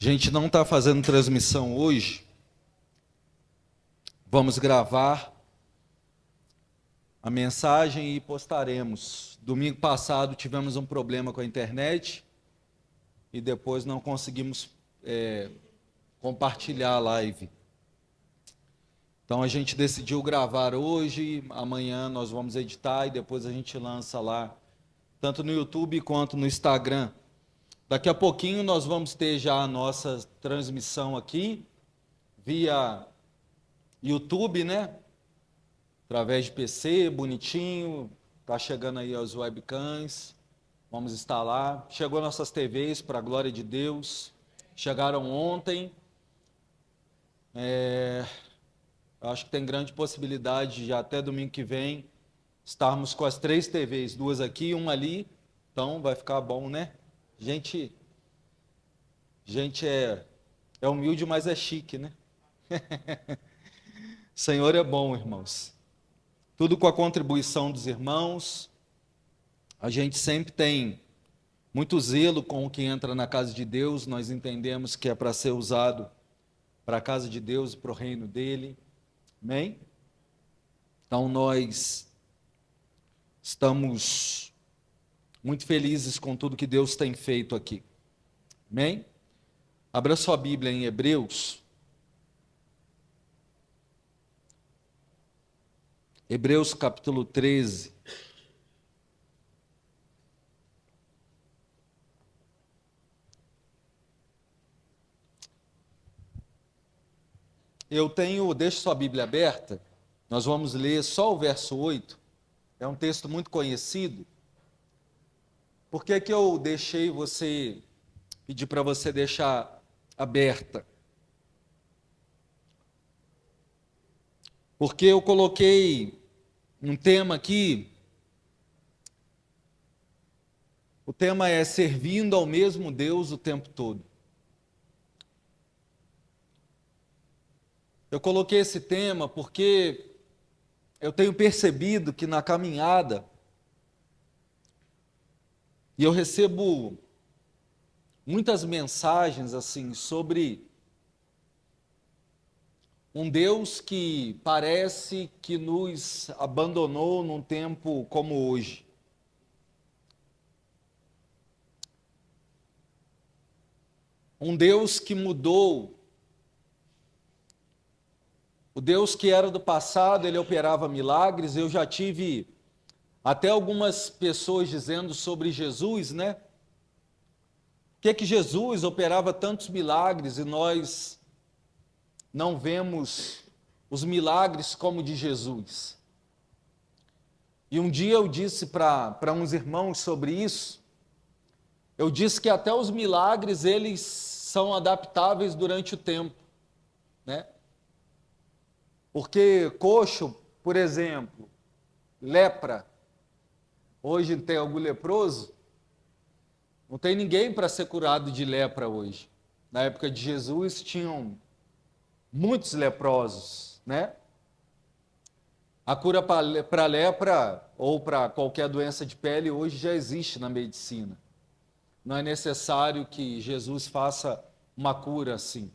A gente não está fazendo transmissão hoje. Vamos gravar a mensagem e postaremos. Domingo passado tivemos um problema com a internet e depois não conseguimos compartilhar a live. Então a gente decidiu gravar hoje, amanhã nós vamos editar e depois a gente lança lá, tanto no YouTube quanto no Instagram. Daqui a pouquinho nós vamos ter já a nossa transmissão aqui, via YouTube, né? Através de PC, bonitinho, tá chegando aí as webcams, vamos instalar. Chegou nossas TVs, para a glória de Deus, chegaram ontem. Acho que tem grande possibilidade de até domingo que vem estarmos com as 3 TVs, 2 aqui e 1 ali, então vai ficar bom, né? Gente é humilde, mas é chique, né? Senhor é bom, irmãos. Tudo com a contribuição dos irmãos. A gente sempre tem muito zelo com o que entra na casa de Deus. Nós entendemos que é para ser usado para a casa de Deus e para o reino dele. Amém? Então nós estamos muito felizes com tudo que Deus tem feito aqui. Amém? Abra sua Bíblia em Hebreus. Hebreus capítulo 13. Deixe sua Bíblia aberta, nós vamos ler só o verso 8, é um texto muito conhecido. Por que que eu pedi para você deixar aberta? Porque eu coloquei um tema aqui, o tema é servindo ao mesmo Deus o tempo todo. Eu coloquei esse tema porque eu tenho percebido que na caminhada, e eu recebo muitas mensagens assim sobre um Deus que parece que nos abandonou num tempo como hoje. Um Deus que mudou. O Deus que era do passado, ele operava milagres. Eu já tive até algumas pessoas dizendo sobre Jesus, né? Por que Jesus operava tantos milagres e nós não vemos os milagres como de Jesus? E um dia eu disse para uns irmãos sobre isso, eu disse que até os milagres, eles são adaptáveis durante o tempo, né? Porque coxo, por exemplo, lepra, hoje tem algum leproso, não tem ninguém para ser curado de lepra hoje. Na época de Jesus tinham muitos leprosos, né? A cura para lepra ou para qualquer doença de pele hoje já existe na medicina. Não é necessário que Jesus faça uma cura assim.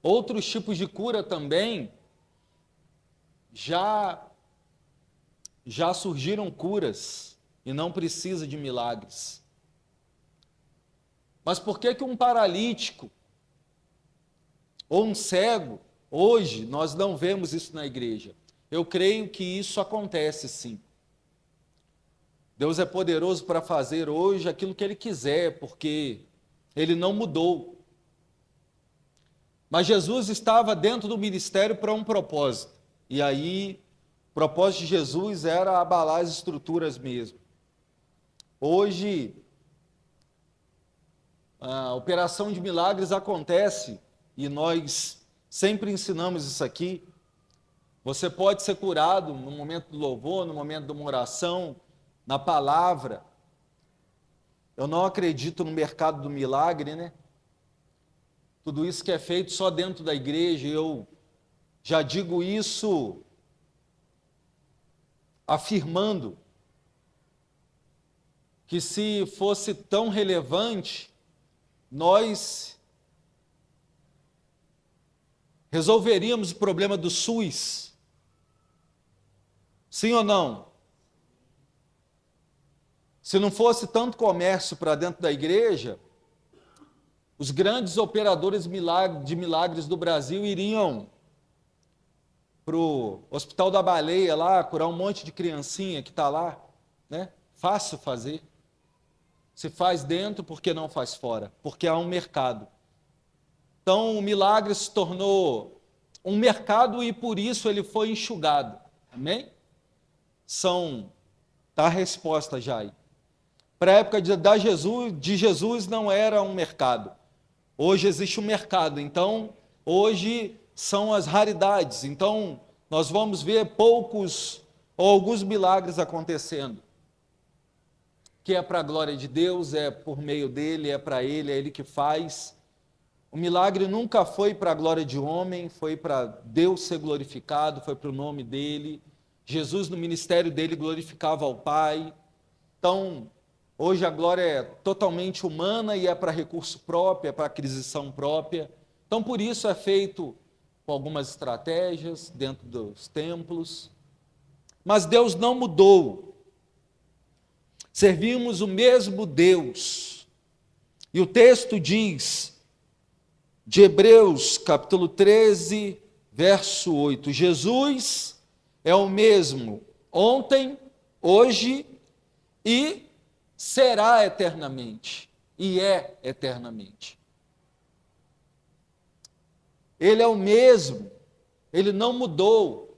Outros tipos de cura também já surgiram curas e não precisa de milagres. Mas por que um paralítico ou um cego, hoje nós não vemos isso na igreja? Eu creio que isso acontece sim. Deus é poderoso para fazer hoje aquilo que Ele quiser, porque Ele não mudou. Mas Jesus estava dentro do ministério para um propósito. E aí, o propósito de Jesus era abalar as estruturas mesmo. Hoje, a operação de milagres acontece, e nós sempre ensinamos isso aqui. Você pode ser curado no momento do louvor, no momento de uma oração, na palavra. Eu não acredito no mercado do milagre, né? Tudo isso que é feito só dentro da igreja, eu já digo isso afirmando que se fosse tão relevante, nós resolveríamos o problema do SUS? Sim ou não? Se não fosse tanto comércio para dentro da igreja, os grandes operadores de milagres do Brasil iriam para o Hospital da Baleia lá, curar um monte de criancinha que está lá, né? Fácil fazer. Se faz dentro, por que não faz fora? Porque há um mercado. Então, o milagre se tornou um mercado e por isso ele foi enxugado. Amém? Tá a resposta já aí. Para a época de Jesus não era um mercado. Hoje existe um mercado. Então, hoje são as raridades. Então, nós vamos ver poucos ou alguns milagres acontecendo. Que é para a glória de Deus, é por meio dele, é ele que faz. O milagre nunca foi para a glória de homem, foi para Deus ser glorificado, foi para o nome dele. Jesus, no ministério dele, glorificava ao Pai. Então, hoje a glória é totalmente humana e é para recurso próprio, é para aquisição própria. Então, por isso é feito com algumas estratégias dentro dos templos. Mas Deus não mudou. Servimos o mesmo Deus. E o texto diz, de Hebreus, capítulo 13, verso 8, Jesus é o mesmo ontem, hoje e será eternamente. E é eternamente. Ele é o mesmo, ele não mudou.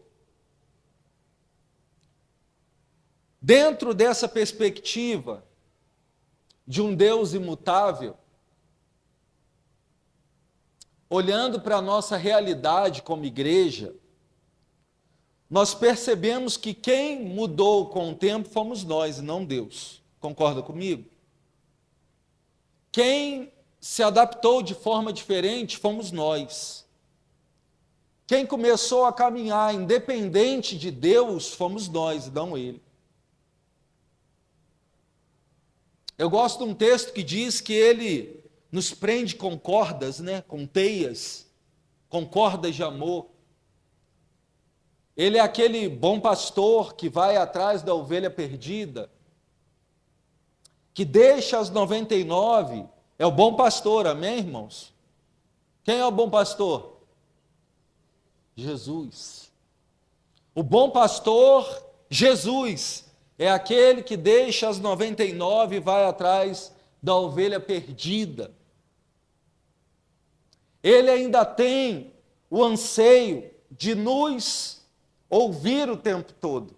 Dentro dessa perspectiva de um Deus imutável, olhando para a nossa realidade como igreja, nós percebemos que quem mudou com o tempo fomos nós e não Deus. Concorda comigo? Quem se adaptou de forma diferente fomos nós. Quem começou a caminhar independente de Deus fomos nós e não ele. Eu gosto de um texto que diz que ele nos prende com cordas, né, com teias, com cordas de amor. Ele é aquele bom pastor que vai atrás da ovelha perdida, que deixa as 99, é o bom pastor, amém, irmãos? Quem é o bom pastor? Jesus. O bom pastor, Jesus, é aquele que deixa as 99 e vai atrás da ovelha perdida. Ele ainda tem o anseio de nos ouvir o tempo todo,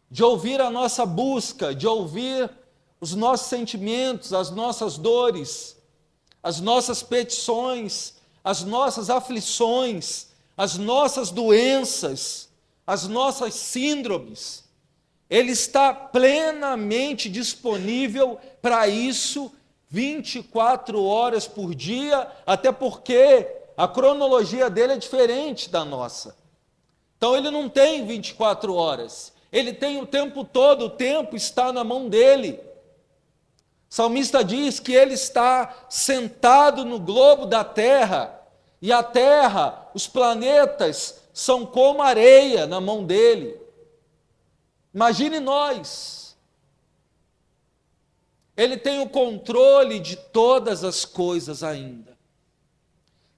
de ouvir a nossa busca, de ouvir os nossos sentimentos, as nossas dores, as nossas petições, as nossas aflições, as nossas doenças, as nossas síndromes. Ele está plenamente disponível para isso 24 horas por dia, até porque a cronologia dele é diferente da nossa. Então ele não tem 24 horas, ele tem o tempo todo, o tempo está na mão dele. O salmista diz que ele está sentado no globo da terra, e a terra, os planetas, são como areia na mão dele. Imagine nós. Ele tem o controle de todas as coisas ainda.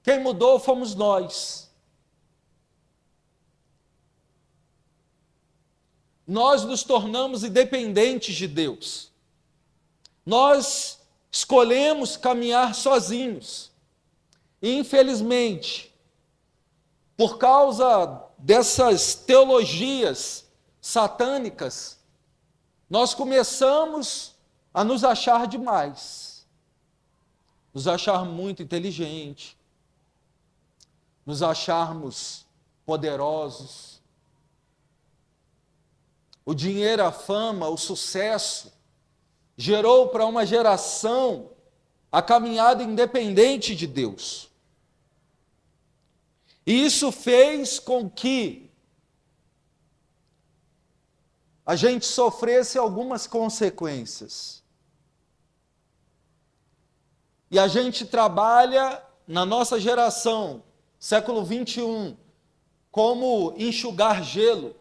Quem mudou fomos nós. Nós nos tornamos independentes de Deus. Nós escolhemos caminhar sozinhos. E, infelizmente, por causa dessas teologias satânicas, nós começamos a nos achar demais, nos achar muito inteligente, nos acharmos poderosos. O dinheiro, a fama, o sucesso gerou para uma geração a caminhada independente de Deus. E isso fez com que a gente sofresse algumas consequências. e a gente trabalha na nossa geração, século 21, como enxugar gelo.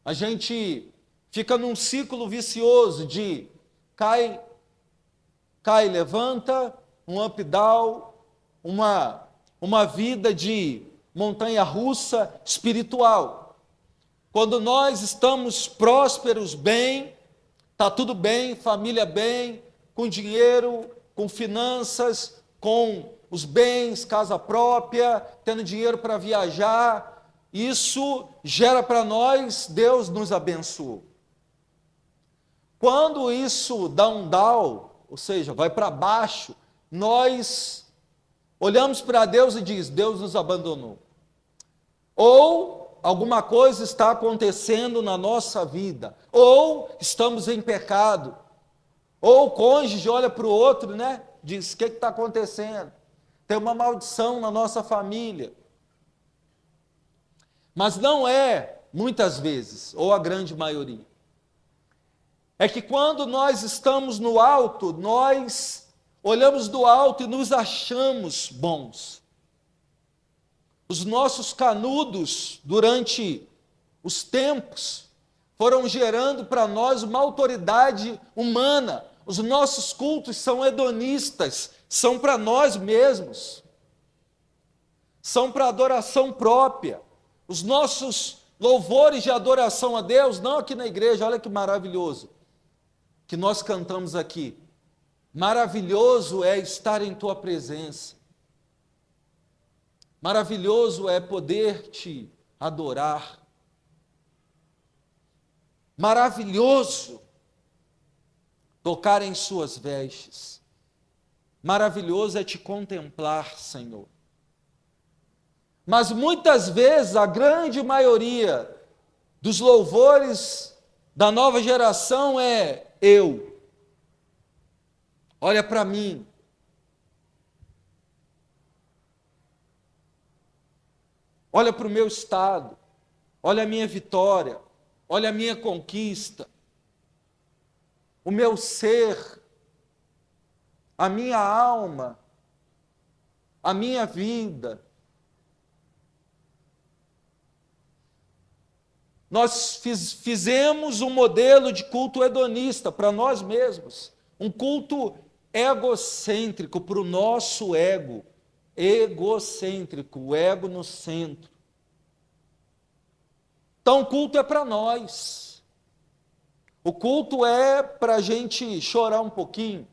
A gente fica num ciclo vicioso de cai, levanta, um up-down, uma vida de montanha-russa espiritual. Quando nós estamos prósperos, bem, está tudo bem, família bem, com dinheiro, com finanças, com os bens, casa própria, tendo dinheiro para viajar, isso gera para nós, Deus nos abençoou. Quando isso dá um down, ou seja, vai para baixo, nós olhamos para Deus e diz, Deus nos abandonou. Ou alguma coisa está acontecendo na nossa vida, ou estamos em pecado, ou o cônjuge olha para o outro, né? Diz, o que está acontecendo? Tem uma maldição na nossa família. Mas não é, muitas vezes, ou a grande maioria. É que quando nós estamos no alto, nós olhamos do alto e nos achamos bons. Os nossos canudos, durante os tempos, foram gerando para nós uma autoridade humana. Os nossos cultos são hedonistas, são para nós mesmos. São para adoração própria. Os nossos louvores de adoração a Deus, não aqui na igreja, olha que maravilhoso, que nós cantamos aqui. Maravilhoso é estar em tua presença. Maravilhoso é poder te adorar. Maravilhoso tocar em suas vestes. Maravilhoso é te contemplar, Senhor. Mas muitas vezes, a grande maioria dos louvores da nova geração é eu. Olha para mim. Olha para o meu estado. Olha a minha vitória. Olha a minha conquista. O meu ser. A minha alma. A minha vida. Nós fizemos um modelo de culto hedonista para nós mesmos, um culto egocêntrico para o nosso ego, egocêntrico, o ego no centro. Então o culto é para nós, o culto é para a gente chorar um pouquinho,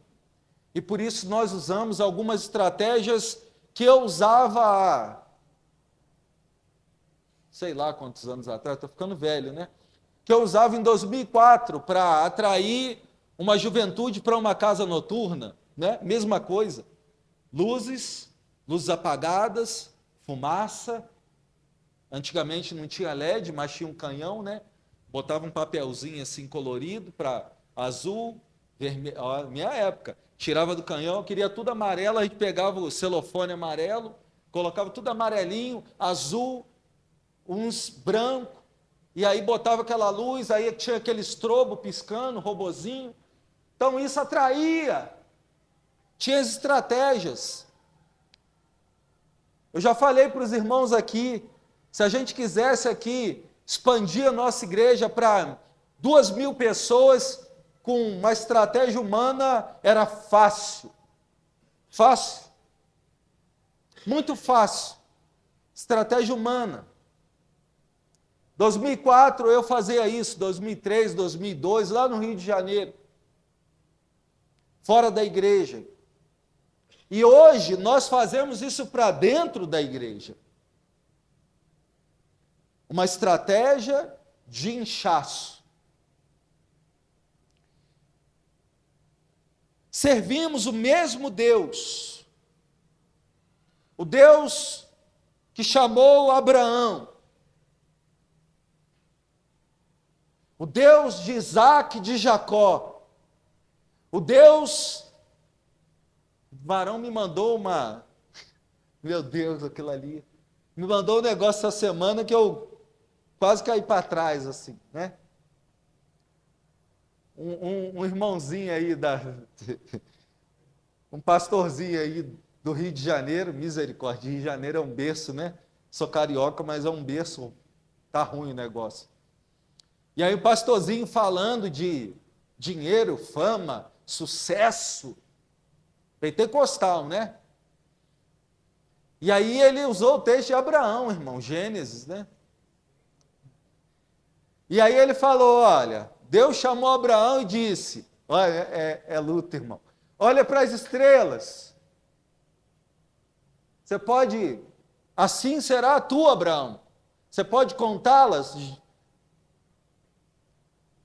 e por isso nós usamos algumas estratégias que eu usava há sei lá quantos anos atrás, estou ficando velho, né? Que eu usava em 2004 para atrair uma juventude para uma casa noturna, né? Mesma coisa, luzes apagadas, fumaça, antigamente não tinha LED, mas tinha um canhão, né? Botava um papelzinho assim colorido para azul, vermelho, minha época, tirava do canhão, queria tudo amarelo, a gente pegava o celofane amarelo, colocava tudo amarelinho, azul, uns brancos, e aí botava aquela luz, aí tinha aquele estrobo piscando, robozinho. Então isso atraía. Tinha as estratégias. Eu já falei para os irmãos aqui, se a gente quisesse aqui expandir a nossa igreja para 2.000 pessoas, com uma estratégia humana, era fácil. Fácil. Muito fácil. Estratégia humana. 2004 eu fazia isso, 2003, 2002, lá no Rio de Janeiro, fora da igreja. E hoje nós fazemos isso para dentro da igreja. Uma estratégia de inchaço. Servimos o mesmo Deus, o Deus que chamou Abraão, o Deus de Isaac e de Jacó, o Deus, o varão me mandou meu Deus, aquilo ali, me mandou um negócio essa semana que eu quase caí para trás, assim, né? Um irmãozinho aí Um pastorzinho aí do Rio de Janeiro, misericórdia, Rio de Janeiro é um berço, né? Sou carioca, mas é um berço, tá ruim o negócio. E aí o pastorzinho falando de dinheiro, fama, sucesso, pentecostal, né? E aí ele usou o texto de Abraão, irmão, Gênesis, né? E aí ele falou, olha, Deus chamou Abraão e disse, olha, é luta, irmão, olha para as estrelas, você pode, assim será a tua, Abraão, você pode contá-las?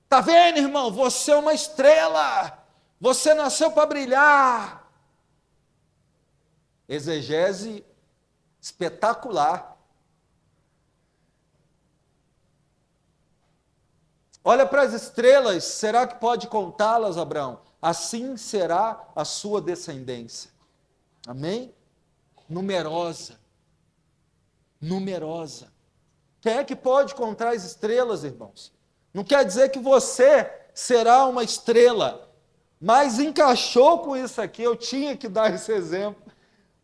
Está vendo, irmão, você é uma estrela, você nasceu para brilhar. Exegese espetacular. Olha para as estrelas, será que pode contá-las, Abraão? Assim será a sua descendência. Amém? Numerosa. Numerosa. Quem é que pode contar as estrelas, irmãos? Não quer dizer que você será uma estrela, mas encaixou com isso aqui, eu tinha que dar esse exemplo.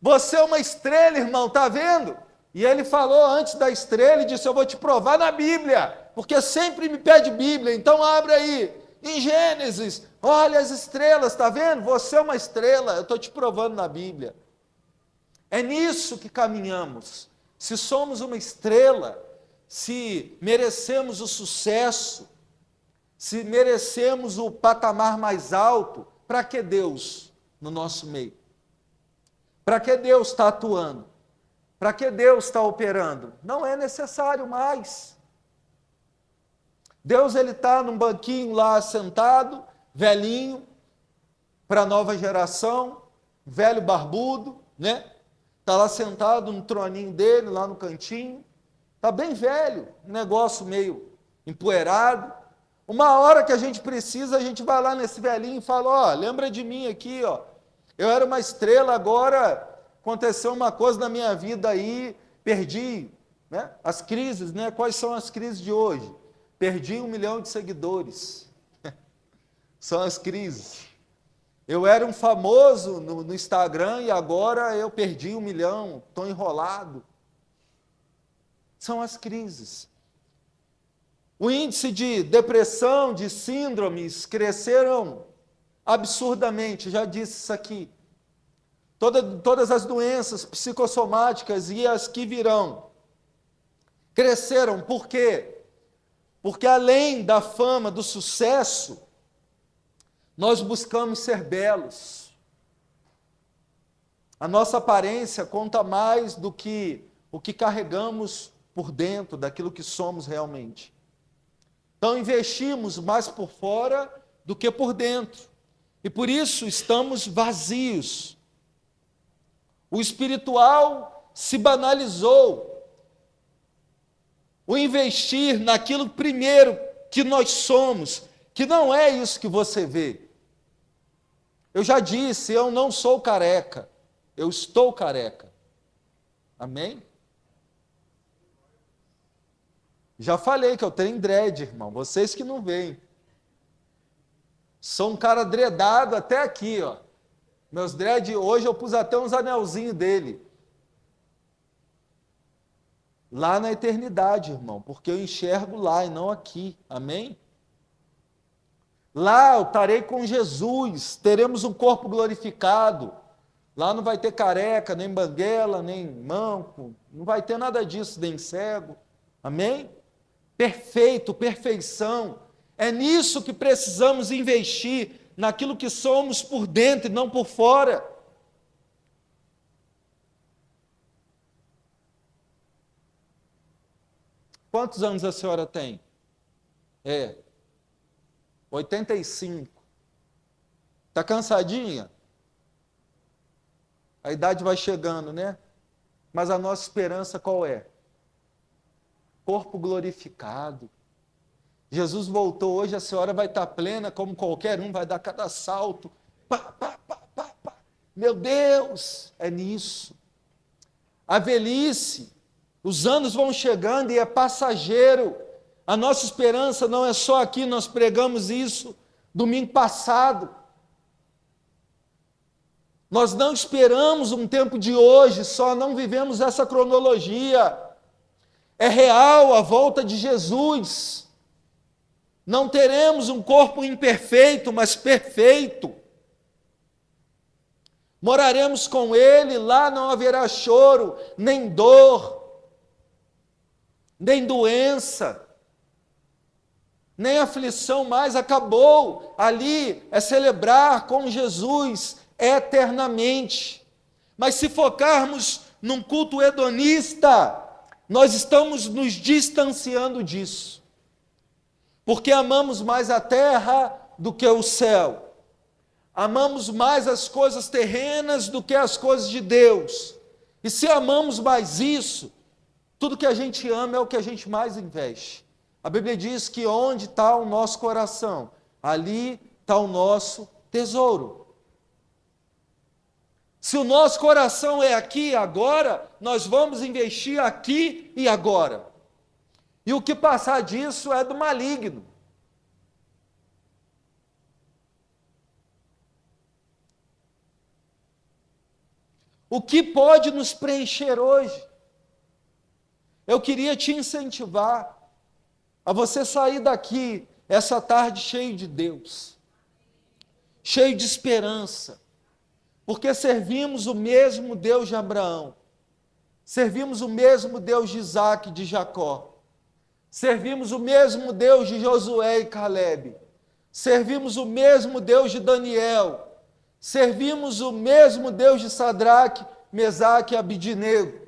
Você é uma estrela, irmão, está vendo? E ele falou antes da estrela e disse, eu vou te provar na Bíblia, porque sempre me pede Bíblia, então abre aí, em Gênesis, olha as estrelas, está vendo? Você é uma estrela, eu estou te provando na Bíblia. É nisso que caminhamos. Se somos uma estrela, se merecemos o sucesso, se merecemos o patamar mais alto, para que Deus no nosso meio? Para que Deus está atuando? Para que Deus está operando? Não é necessário mais. Deus ele está num banquinho lá sentado, velhinho, para a nova geração, velho barbudo, né? Está lá sentado no troninho dele, lá no cantinho. Está bem velho, um negócio meio empoeirado. Uma hora que a gente precisa, a gente vai lá nesse velhinho e fala, ó, lembra de mim aqui, ó. Eu era uma estrela, agora aconteceu uma coisa na minha vida aí, perdi, né? As crises, né? Quais são as crises de hoje? Perdi 1 milhão de seguidores. São as crises. Eu era um famoso no Instagram e agora eu perdi 1 milhão, estou enrolado. São as crises. O índice de depressão, de síndromes cresceram absurdamente, já disse isso aqui. Todas as doenças psicossomáticas e as que virão cresceram. Por quê? Porque além da fama, do sucesso, nós buscamos ser belos. A nossa aparência conta mais do que o que carregamos por dentro, daquilo que somos realmente. Então investimos mais por fora do que por dentro. E por isso estamos vazios. O espiritual se banalizou. O investir naquilo primeiro que nós somos, que não é isso que você vê. Eu já disse, eu não sou careca, eu estou careca. Amém? Já falei que eu tenho dread, irmão, vocês que não veem. Sou um cara dredado até aqui, ó. Meus dread, hoje eu pus até uns anelzinhos dele. Lá na eternidade, irmão, porque eu enxergo lá e não aqui. Amém? Lá eu estarei com Jesus, teremos um corpo glorificado. Lá não vai ter careca, nem banguela, nem manco, não vai ter nada disso, nem cego. Amém? Perfeito, perfeição. É nisso que precisamos investir, naquilo que somos por dentro e não por fora. Quantos anos a senhora tem? 85. Está cansadinha? A idade vai chegando, né? Mas a nossa esperança qual é? Corpo glorificado. Jesus voltou hoje, a senhora vai estar plena como qualquer um, vai dar cada salto. Pá, pá, pá, pá, pá. Meu Deus, é nisso. A velhice, os anos vão chegando e é passageiro. A nossa esperança não é só aqui, nós pregamos isso domingo passado. Nós não esperamos um tempo de hoje, só não vivemos essa cronologia. É real a volta de Jesus. Não teremos um corpo imperfeito, mas perfeito. Moraremos com Ele, lá não haverá choro, nem dor, nem doença, nem aflição mais, acabou. Ali é celebrar com Jesus eternamente. Mas se focarmos num culto hedonista, nós estamos nos distanciando disso, porque amamos mais a terra do que o céu. Amamos mais as coisas terrenas do que as coisas de Deus. E se amamos mais isso, tudo que a gente ama é o que a gente mais investe. A Bíblia diz que onde está o nosso coração, ali está o nosso tesouro. Se o nosso coração é aqui e agora, nós vamos investir aqui e agora. E o que passar disso é do maligno. O que pode nos preencher hoje? Eu queria te incentivar a você sair daqui essa tarde cheio de Deus, cheio de esperança, porque servimos o mesmo Deus de Abraão, servimos o mesmo Deus de Isaac e de Jacó, servimos o mesmo Deus de Josué e Calebe, servimos o mesmo Deus de Daniel, servimos o mesmo Deus de Sadraque, Mesaque e Abidnego.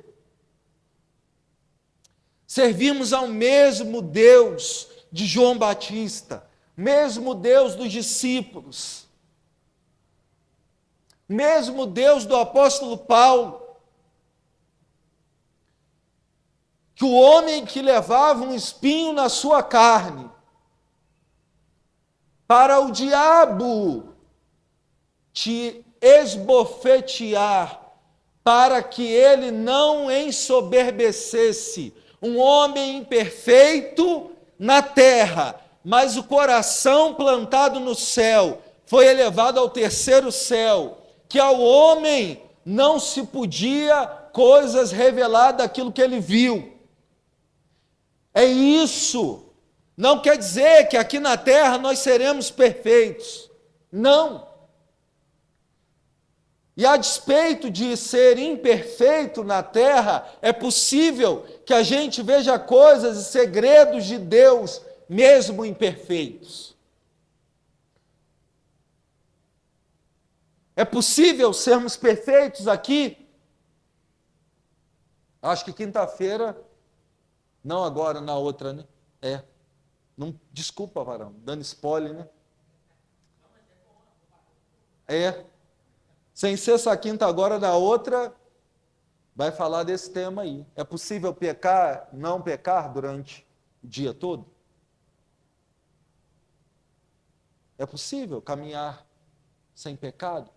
Servimos ao mesmo Deus de João Batista, mesmo Deus dos discípulos, mesmo Deus do apóstolo Paulo, que o homem que levava um espinho na sua carne, para o diabo te esbofetear, para que ele não ensoberbecesse, um homem imperfeito na terra, mas o coração plantado no céu, foi elevado ao terceiro céu, que ao homem não se podia coisas revelar daquilo que ele viu. É isso. Não quer dizer que aqui na terra nós seremos perfeitos. Não. E a despeito de ser imperfeito na terra, é possível que a gente veja coisas e segredos de Deus, mesmo imperfeitos. É possível sermos perfeitos aqui? Acho que quinta-feira, não agora, na outra, né? Não, desculpa, varão, dando spoiler, né? Sem ser essa quinta agora, na outra, vai falar desse tema aí. É possível pecar, não pecar durante o dia todo? É possível caminhar sem pecado?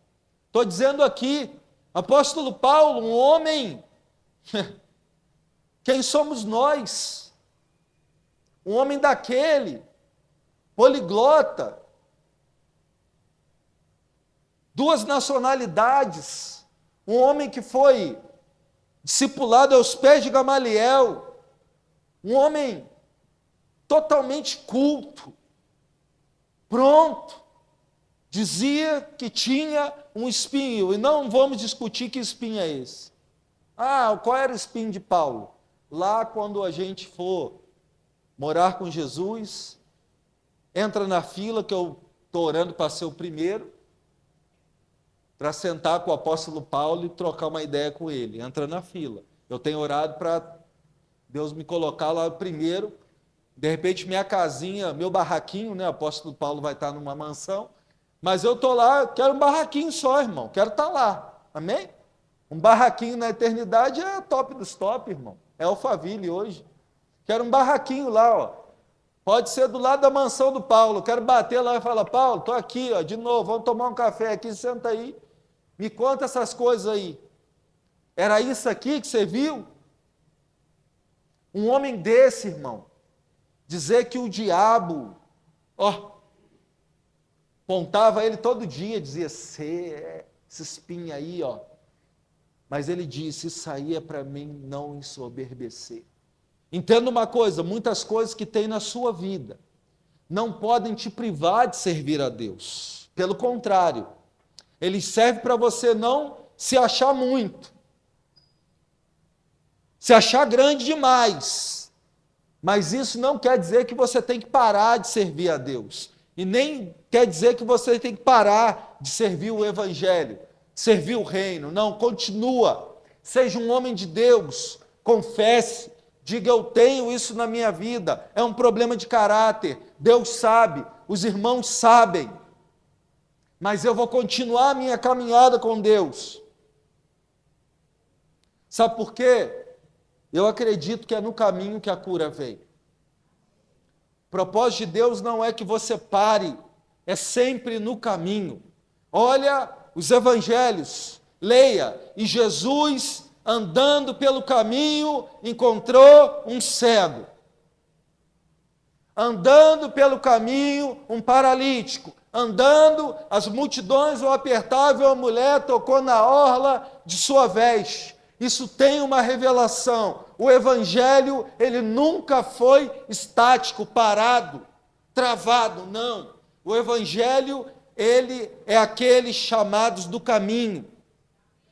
Estou dizendo aqui, apóstolo Paulo, um homem, quem somos nós? Um homem daquele, poliglota, duas nacionalidades, um homem que foi discipulado aos pés de Gamaliel, um homem totalmente culto, pronto, dizia que tinha um espinho, e não vamos discutir que espinho é esse. Qual era o espinho de Paulo? Lá quando a gente for morar com Jesus, entra na fila, que eu estou orando para ser o primeiro, para sentar com o apóstolo Paulo e trocar uma ideia com ele. Entra na fila. Eu tenho orado para Deus me colocar lá primeiro. De repente, minha casinha, meu barraquinho, né? O apóstolo Paulo vai estar numa mansão. Mas eu estou lá, quero um barraquinho só, irmão. Quero estar lá. Amém? Um barraquinho na eternidade é top dos top, irmão. É Alphaville hoje. Quero um barraquinho lá, ó. Pode ser do lado da mansão do Paulo. Quero bater lá e falar, Paulo, estou aqui, ó, de novo, vamos tomar um café aqui, senta aí. Me conta essas coisas aí. Era isso aqui que você viu? Um homem desse, irmão, dizer que o diabo, apontava ele todo dia, dizia, você essa espinha aí, ó. Mas ele disse, isso aí é para mim não ensoberbecer. Entenda uma coisa, muitas coisas que tem na sua vida não podem te privar de servir a Deus. Pelo contrário, ele serve para você não se achar muito, se achar grande demais. Mas isso não quer dizer que você tem que parar de servir a Deus. E nem quer dizer que você tem que parar de servir o Evangelho, servir o reino. Não, continua. Seja um homem de Deus, confesse, diga eu tenho isso na minha vida, é um problema de caráter, Deus sabe, os irmãos sabem, mas eu vou continuar a minha caminhada com Deus. Sabe por quê? Eu acredito que é no caminho que a cura vem. O propósito de Deus não é que você pare, é sempre no caminho. Olha os evangelhos, leia, e Jesus, andando pelo caminho, encontrou um cego. Andando pelo caminho, um paralítico. Andando, as multidões o apertavam e a mulher tocou na orla de sua veste. Isso tem uma revelação. O evangelho, ele nunca foi estático, parado, travado, não. O evangelho, ele é aqueles chamados do caminho.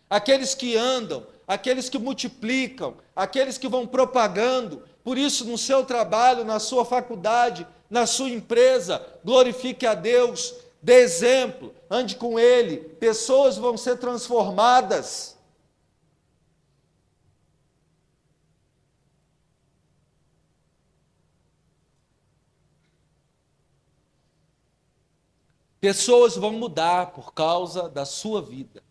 Aqueles que andam, aqueles que multiplicam, aqueles que vão propagando. Por isso, no seu trabalho, na sua faculdade, na sua empresa, glorifique a Deus, dê exemplo, ande com Ele, pessoas vão ser transformadas. Pessoas vão mudar por causa da sua vida.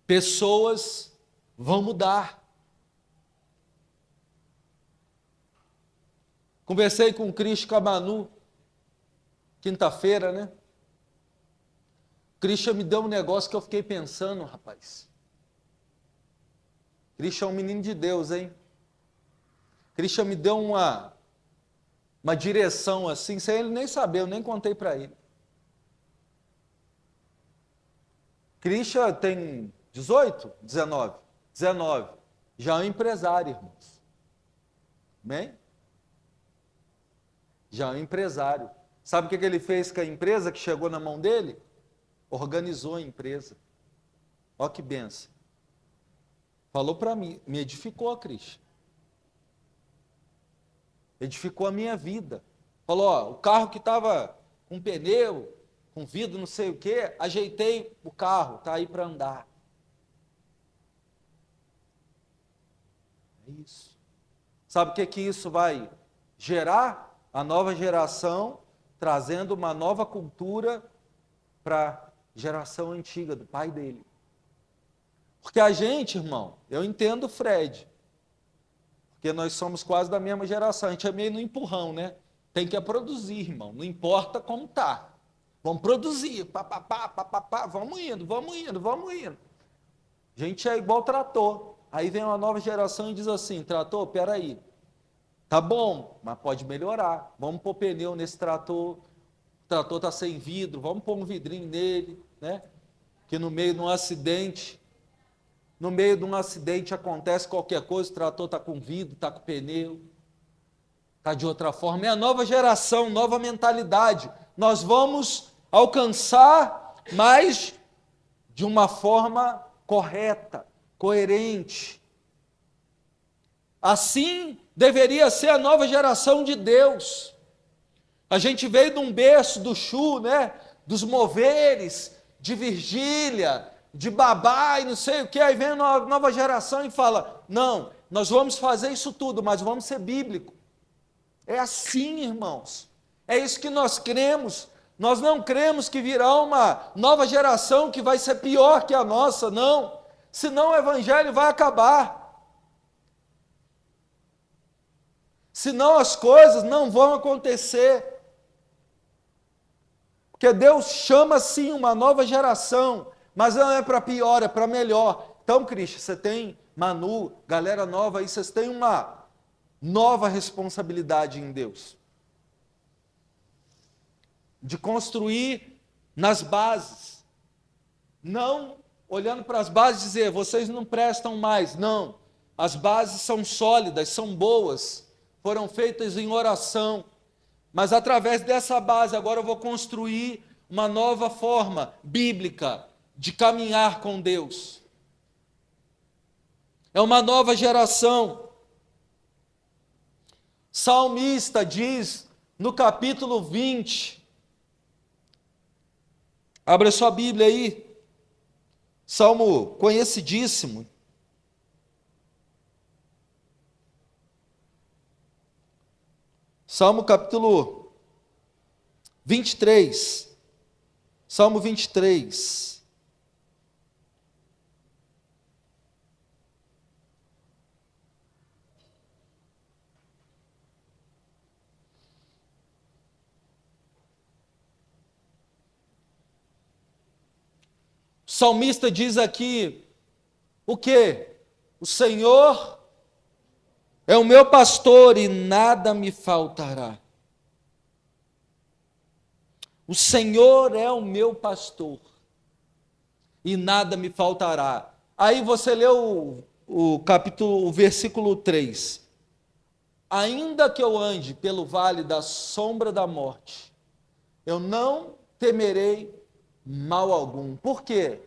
Pessoas vão mudar. Conversei com o Cristian Camanu, quinta-feira, né? O Cristian me deu um negócio que eu fiquei pensando, rapaz. Cristian é um menino de Deus, hein? Cristian me deu uma direção assim, sem ele nem saber, eu nem contei para ele. Cristian tem 18? 19? 19. Já é um empresário, irmãos. Amém? Já é um empresário. Sabe o que ele fez com a empresa que chegou na mão dele? Organizou a empresa. Olha que benção. Falou para mim, me edificou, Cristian. Edificou a minha vida. Falou, ó, o carro que estava com pneu, com vidro, não sei o quê, ajeitei o carro, está aí para andar. É isso. Sabe o que isso vai gerar? A nova geração trazendo uma nova cultura para a geração antiga, do pai dele. Porque a gente, irmão, eu entendo o Fred, porque nós somos quase da mesma geração, a gente é meio no empurrão, né? Tem que produzir, irmão, não importa como tá. Vamos produzir, pá, vamos indo. A gente é igual trator. Aí vem uma nova geração e diz assim, trator, peraí, tá bom, mas pode melhorar. Vamos pôr pneu nesse trator, o trator está sem vidro, vamos pôr um vidrinho nele, né? Que no meio de um acidente acontece qualquer coisa, o trator está com vidro, está com pneu, está de outra forma. É a nova geração, nova mentalidade. Nós vamos alcançar, mas de uma forma correta, coerente. Assim deveria ser a nova geração de Deus. A gente veio de um berço do Chu, né? Dos moveres, de Virgília, de babá e não sei o que, aí vem a nova geração e fala, não, nós vamos fazer isso tudo, mas vamos ser bíblico. É assim, irmãos. É isso que nós cremos. Nós não cremos que virá uma nova geração que vai ser pior que a nossa, não. Senão o evangelho vai acabar. Senão as coisas não vão acontecer. Porque Deus chama sim uma nova geração, mas não é para pior, é para melhor. Então, Cristian, você tem Manu, galera nova aí, vocês têm uma nova responsabilidade em Deus. de construir nas bases. Não olhando para as bases e dizer, vocês não prestam mais. Não, as bases são sólidas, são boas, foram feitas em oração. Mas através dessa base, agora eu vou construir uma nova forma bíblica de caminhar com Deus. É uma nova geração. Salmista diz no capítulo 20, abra sua Bíblia aí, salmo conhecidíssimo. Salmo capítulo 23, Salmo 23. O salmista diz aqui, o quê? O Senhor é o meu pastor e nada me faltará. O Senhor é o meu pastor e nada me faltará. Aí você leu o versículo 3. Ainda que eu ande pelo vale da sombra da morte, eu não temerei mal algum. Por quê?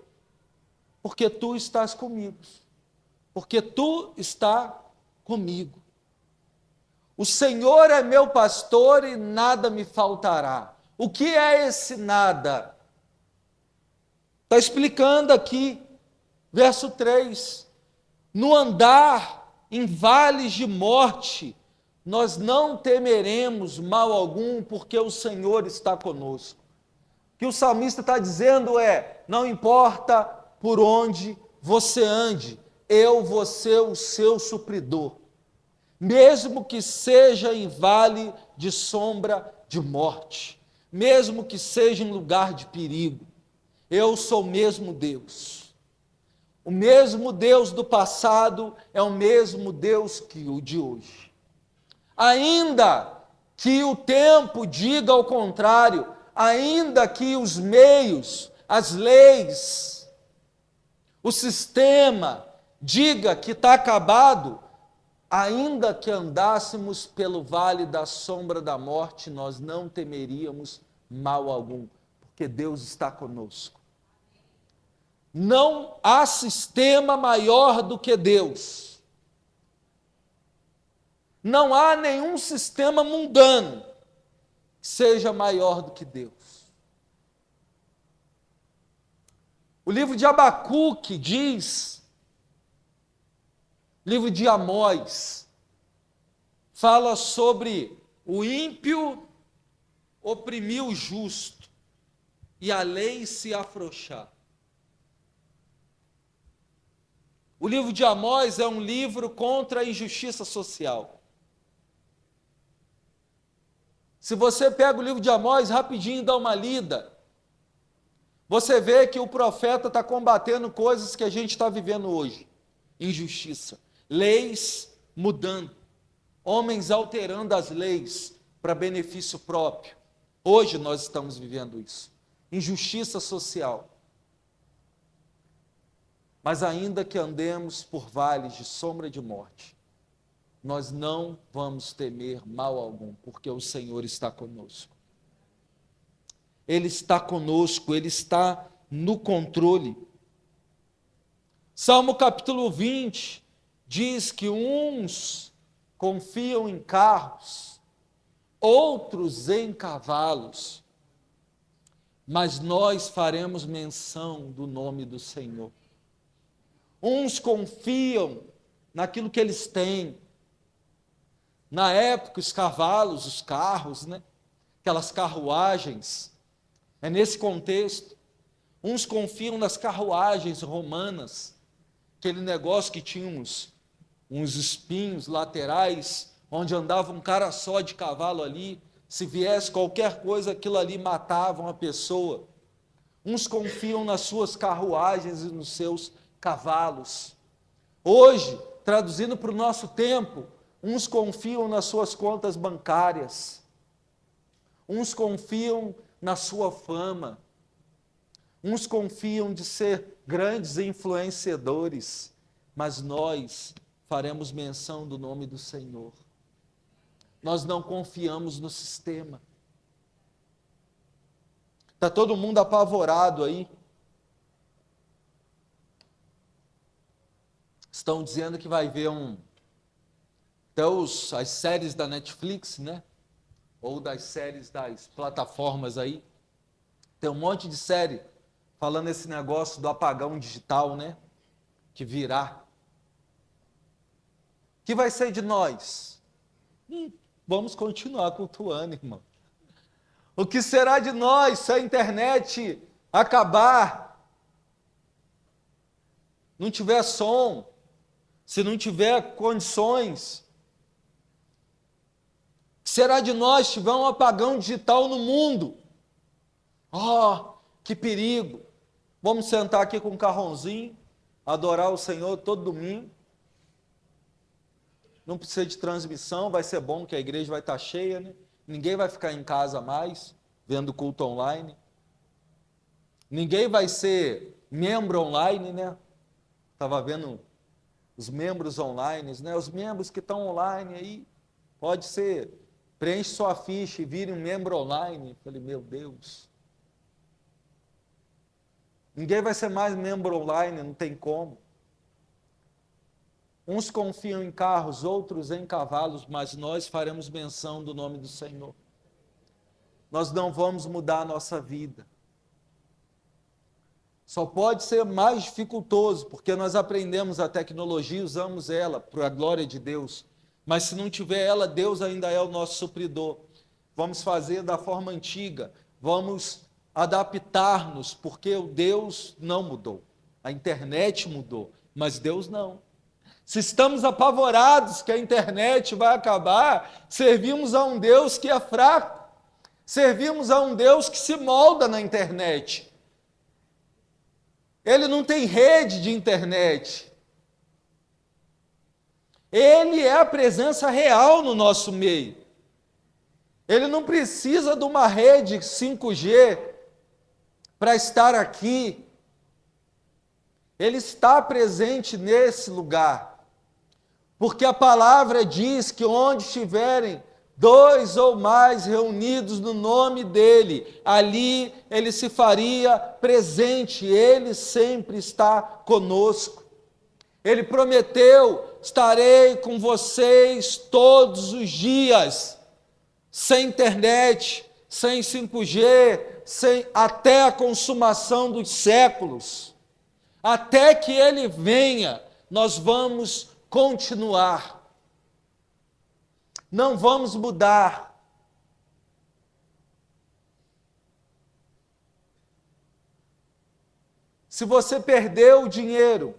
Porque tu estás comigo. Porque tu está comigo. O Senhor é meu pastor e nada me faltará. O que é esse nada? Está explicando aqui, verso 3. No andar em vales de morte, nós não temeremos mal algum, porque o Senhor está conosco. O que o salmista está dizendo é, não importa por onde você ande, eu vou ser o seu supridor. Mesmo que seja em vale de sombra de morte, mesmo que seja em lugar de perigo, eu sou o mesmo Deus. O mesmo Deus do passado é o mesmo Deus que o de hoje. Ainda que o tempo diga ao contrário, ainda que os meios, as leis, o sistema diga que está acabado, ainda que andássemos pelo vale da sombra da morte, nós não temeríamos mal algum, porque Deus está conosco. Não há sistema maior do que Deus. Não há nenhum sistema mundano que seja maior do que Deus. O livro de Abacuque diz, livro de Amós, fala sobre o ímpio oprimir o justo e a lei se afrouxar. O livro de Amós é um livro contra a injustiça social. Se você pega o livro de Amós rapidinho e dá uma lida, você vê que o profeta está combatendo coisas que a gente está vivendo hoje. Injustiça, leis mudando, homens alterando as leis para benefício próprio. Hoje nós estamos vivendo isso. Injustiça social. Mas ainda que andemos por vales de sombra de morte, nós não vamos temer mal algum, porque o Senhor está conosco. Ele está conosco, Ele está no controle. Salmo capítulo 20 diz que uns confiam em carros, outros em cavalos, mas nós faremos menção do nome do Senhor. Uns confiam naquilo que eles têm. Na época, os cavalos, os carros, né? Aquelas carruagens. É nesse contexto. Uns confiam nas carruagens romanas, aquele negócio que tinha uns espinhos laterais, onde andava um cara só de cavalo ali. Se viesse qualquer coisa, aquilo ali matava uma pessoa. Uns confiam nas suas carruagens e nos seus cavalos. Hoje, traduzindo para o nosso tempo, uns confiam nas suas contas bancárias, uns confiam na sua fama. Uns confiam de ser grandes influenciadores, mas nós faremos menção do nome do Senhor. Nós não confiamos no sistema. Está todo mundo apavorado aí. Estão dizendo que vai ver até as séries da Netflix, né? Ou das séries das plataformas aí. Tem um monte de série falando esse negócio do apagão digital, né? Que virá. O que vai ser de nós? Vamos continuar cultuando, irmão. O que será de nós se a internet acabar? Não tiver som, se não tiver condições? O que será de nós se tiver um apagão digital no mundo? Oh, que perigo! Vamos sentar aqui com um carrãozinho, adorar o Senhor todo domingo. Não precisa de transmissão, vai ser bom que a igreja vai estar cheia, né? Ninguém vai ficar em casa mais, vendo culto online. Ninguém vai ser membro online, né? Estava vendo os membros online, né? Os membros que estão online aí, pode ser, preenche sua ficha e vire um membro online. Falei, meu Deus. Ninguém vai ser mais membro online, não tem como. Uns confiam em carros, outros em cavalos, mas nós faremos menção do nome do Senhor. Nós não vamos mudar a nossa vida. Só pode ser mais dificultoso, porque nós aprendemos a tecnologia, usamos ela para a glória de Deus. Mas se não tiver ela, Deus ainda é o nosso supridor. Vamos fazer da forma antiga, vamos adaptar-nos, porque o Deus não mudou. A internet mudou, mas Deus não. Se estamos apavorados que a internet vai acabar, servimos a um Deus que é fraco. Servimos a um Deus que se molda na internet. Ele não tem rede de internet. Ele é a presença real no nosso meio. Ele não precisa de uma rede 5G para estar aqui. Ele está presente nesse lugar. Porque a palavra diz que onde estiverem 2 ou mais reunidos no nome dele, ali ele se faria presente, ele sempre está conosco. Ele prometeu, estarei com vocês todos os dias, sem internet, sem 5G, até a consumação dos séculos. Até que ele venha, nós vamos continuar. Não vamos mudar. Se você perdeu o dinheiro,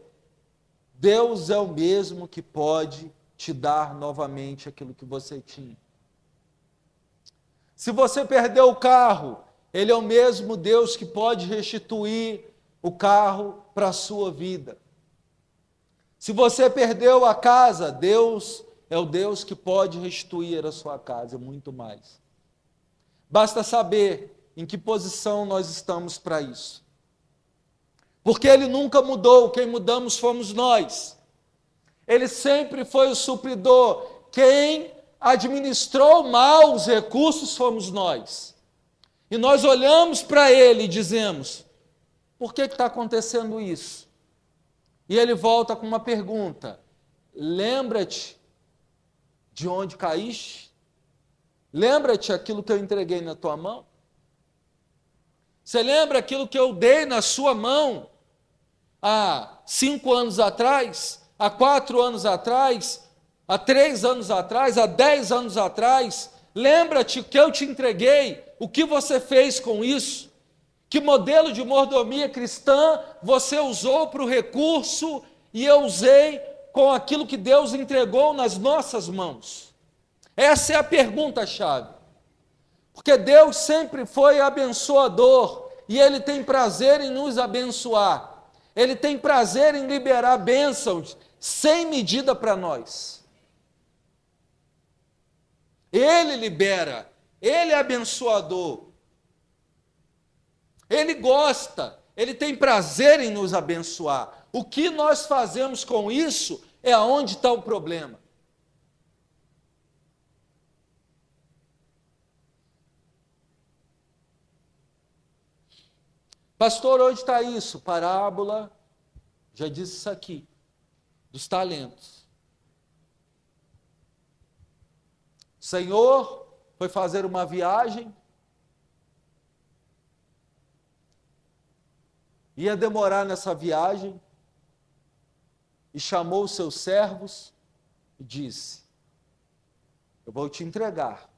Deus é o mesmo que pode te dar novamente aquilo que você tinha. Se você perdeu o carro, Ele é o mesmo Deus que pode restituir o carro para a sua vida. Se você perdeu a casa, Deus é o Deus que pode restituir a sua casa e muito mais. Basta saber em que posição nós estamos para isso. Porque Ele nunca mudou, quem mudamos fomos nós. Ele sempre foi o supridor, quem administrou mal os recursos fomos nós. E nós olhamos para Ele e dizemos, por que está acontecendo isso? E Ele volta com uma pergunta, lembra-te de onde caíste? Lembra-te aquilo que eu entreguei na tua mão? Você lembra aquilo que eu dei na sua mão há 5 anos atrás, há 4 anos atrás, há 3 anos atrás, há 10 anos atrás? Lembra-te que eu te entreguei, o que você fez com isso? Que modelo de mordomia cristã você usou para o recurso e eu usei com aquilo que Deus entregou nas nossas mãos? Essa é a pergunta-chave. Porque Deus sempre foi abençoador e Ele tem prazer em nos abençoar. Ele tem prazer em liberar bênçãos sem medida para nós. Ele libera, Ele é abençoador. Ele gosta, Ele tem prazer em nos abençoar. O que nós fazemos com isso é aonde está o problema. Pastor, onde está isso? Parábola, já disse isso aqui, dos talentos. O Senhor foi fazer uma viagem, ia demorar nessa viagem, e chamou os seus servos e disse: eu vou te entregar.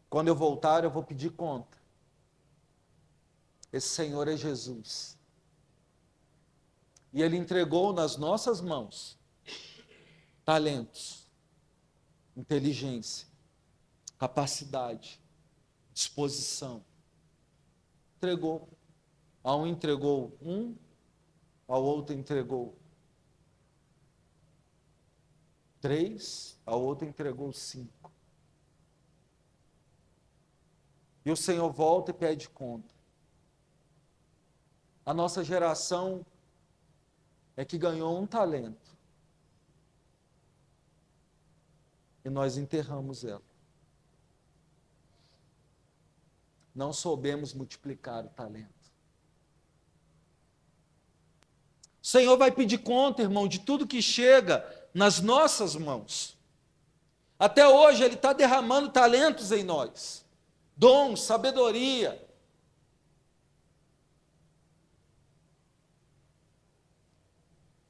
Quando eu voltar, eu vou pedir conta. Esse Senhor é Jesus. E Ele entregou nas nossas mãos talentos, inteligência, capacidade, disposição. Entregou. A um entregou um, ao outro entregou 3, ao outro entregou 5. E o Senhor volta e pede conta. A nossa geração é que ganhou um talento. E nós enterramos ela. Não soubemos multiplicar o talento. O Senhor vai pedir conta, irmão, de tudo que chega nas nossas mãos. Até hoje Ele está derramando talentos em nós. Dons, sabedoria.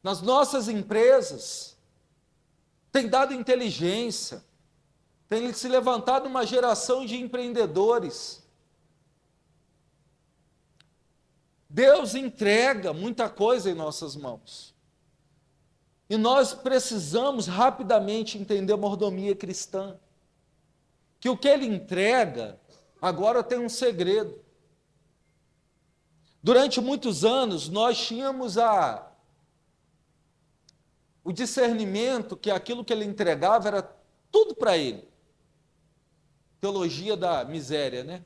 Nas nossas empresas, tem dado inteligência, tem se levantado uma geração de empreendedores. Deus entrega muita coisa em nossas mãos. E nós precisamos rapidamente entender a mordomia cristã. Que o que Ele entrega, agora tem um segredo. Durante muitos anos, nós tínhamos o discernimento que aquilo que Ele entregava era tudo para Ele. Teologia da miséria, né?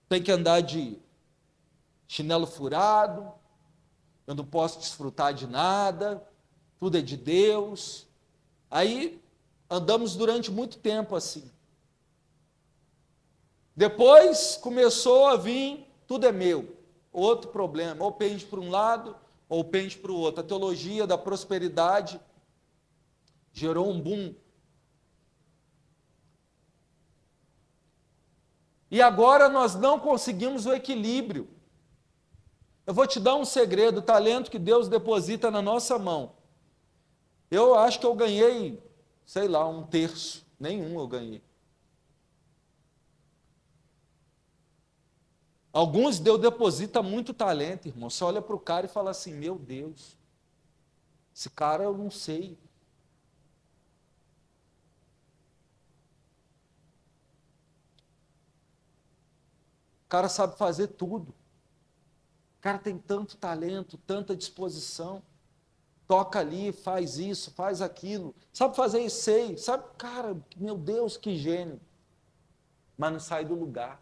Tem que andar de chinelo furado, eu não posso desfrutar de nada, tudo é de Deus. Aí andamos durante muito tempo assim. Depois começou a vir, tudo é meu, outro problema, ou pende para um lado, ou pende para o outro. A teologia da prosperidade gerou um boom. E agora nós não conseguimos o equilíbrio. Eu vou te dar um segredo, o talento que Deus deposita na nossa mão. Eu acho que eu ganhei, sei lá, 1/3, nenhum eu ganhei. Alguns Deus deposita muito talento, irmão. Você olha para o cara e fala assim, meu Deus, esse cara eu não sei. O cara sabe fazer tudo. O cara tem tanto talento, tanta disposição. Toca ali, faz isso, faz aquilo. Sabe fazer isso, sei. Sabe, cara, meu Deus, que gênio. Mas não sai do lugar.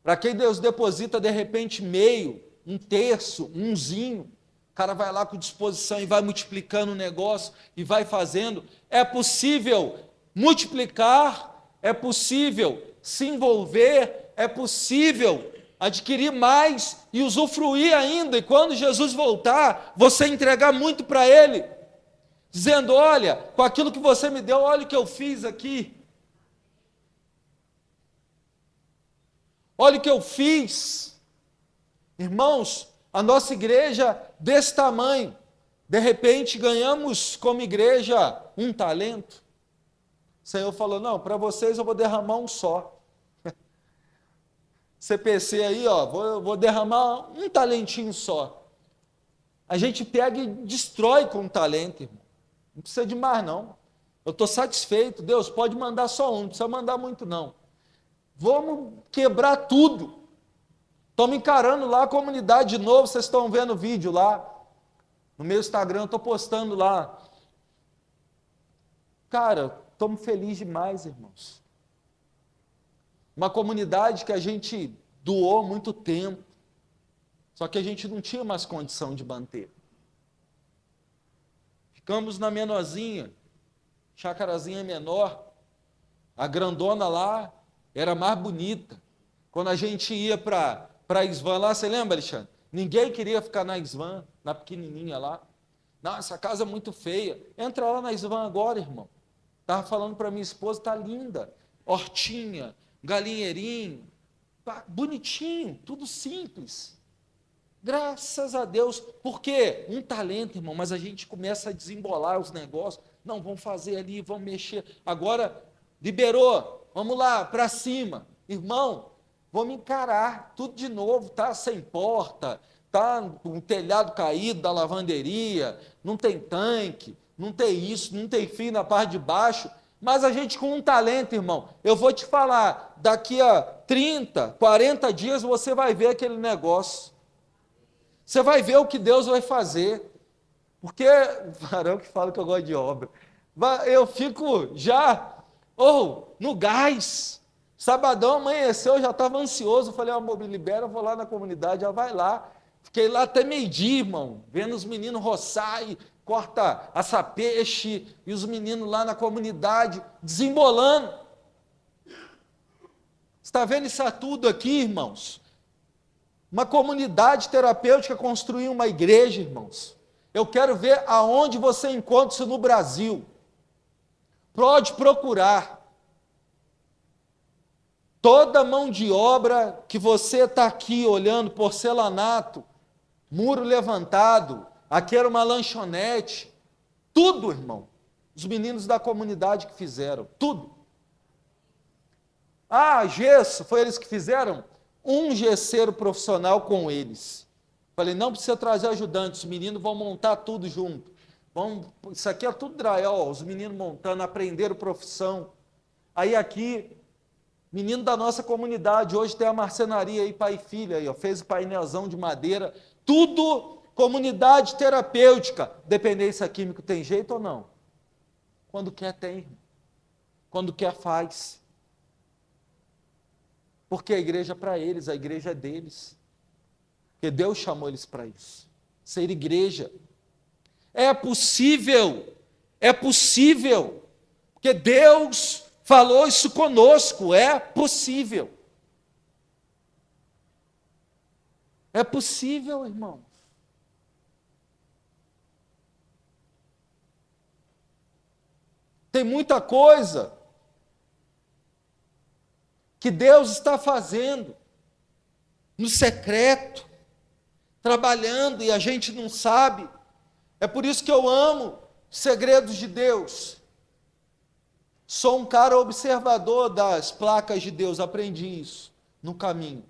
Para quem Deus deposita, de repente, meio, 1/3, umzinho, o cara vai lá com disposição e vai multiplicando o negócio e vai fazendo. É possível multiplicar, é possível se envolver, é possível adquirir mais e usufruir ainda. E quando Jesus voltar, você entregar muito para Ele, dizendo, olha, com aquilo que você me deu, olha o que eu fiz aqui. Olha o que eu fiz. Irmãos, a nossa igreja desse tamanho, de repente ganhamos como igreja um talento. O Senhor falou, não, para vocês eu vou derramar um só. CPC aí, ó, vou derramar um talentinho só. A gente pega e destrói com um talento, irmão. Não precisa de mais, não. Eu estou satisfeito. Deus, pode mandar só um, não precisa mandar muito, não. Vamos quebrar tudo. Estamos encarando lá a comunidade de novo, vocês estão vendo o vídeo lá. No meu Instagram, eu estou postando lá. Cara, estamos felizes demais, irmãos. Uma comunidade que a gente doou muito tempo, só que a gente não tinha mais condição de manter. Ficamos na menorzinha, chácarazinha menor, a grandona lá era mais bonita. Quando a gente ia para a Isvan lá, você lembra, Alexandre? Ninguém queria ficar na Isvan, na pequenininha lá. Não, essa casa é muito feia. Entra lá na Isvan agora, irmão. Estava falando para minha esposa, está linda. Hortinha, galinheirinho, bonitinho, tudo simples. Graças a Deus. Por quê? Um talento, irmão, mas a gente começa a desembolar os negócios. Não, vamos fazer ali, vamos mexer. Agora, liberou, vamos lá, para cima. Irmão, vamos encarar tudo de novo, tá sem porta, tá um telhado caído da lavanderia, não tem tanque, não tem isso, não tem fio na parte de baixo, mas a gente com um talento, irmão, eu vou te falar, daqui a 30, 40 dias você vai ver aquele negócio, você vai ver o que Deus vai fazer, porque, varão que fala que eu gosto de obra, eu fico já, no gás. Sabadão amanheceu, eu já estava ansioso, falei, amor, me libera, eu vou lá na comunidade, já vai lá. Fiquei lá até meio-dia, irmão, vendo os meninos roçar e corta assar peixe, e os meninos lá na comunidade, desembolando. Está vendo isso tudo aqui, irmãos? Uma comunidade terapêutica construir uma igreja, irmãos. Eu quero ver aonde você encontra isso no Brasil. Pode procurar. Toda mão de obra que você está aqui olhando, porcelanato, muro levantado, aqui era uma lanchonete, tudo, irmão. Os meninos da comunidade que fizeram, tudo. Gesso, foi eles que fizeram? Um gesseiro profissional com eles. Falei, não precisa trazer ajudantes, os meninos vão montar tudo junto. Isso aqui é tudo drywall, os meninos montando, aprenderam profissão. Aí aqui, menino da nossa comunidade, hoje tem a marcenaria aí, pai e filha, aí, fez o painelzão de madeira, tudo comunidade terapêutica. Dependência química tem jeito ou não? Quando quer tem, quando quer faz. Porque a igreja é para eles, a igreja é deles. Porque Deus chamou eles para isso. Ser igreja. É possível, porque Deus falou isso conosco, é possível. É possível, irmãos. Tem muita coisa que Deus está fazendo no secreto, trabalhando e a gente não sabe. É por isso que eu amo segredos de Deus. Sou um cara observador das placas de Deus, aprendi isso no caminho.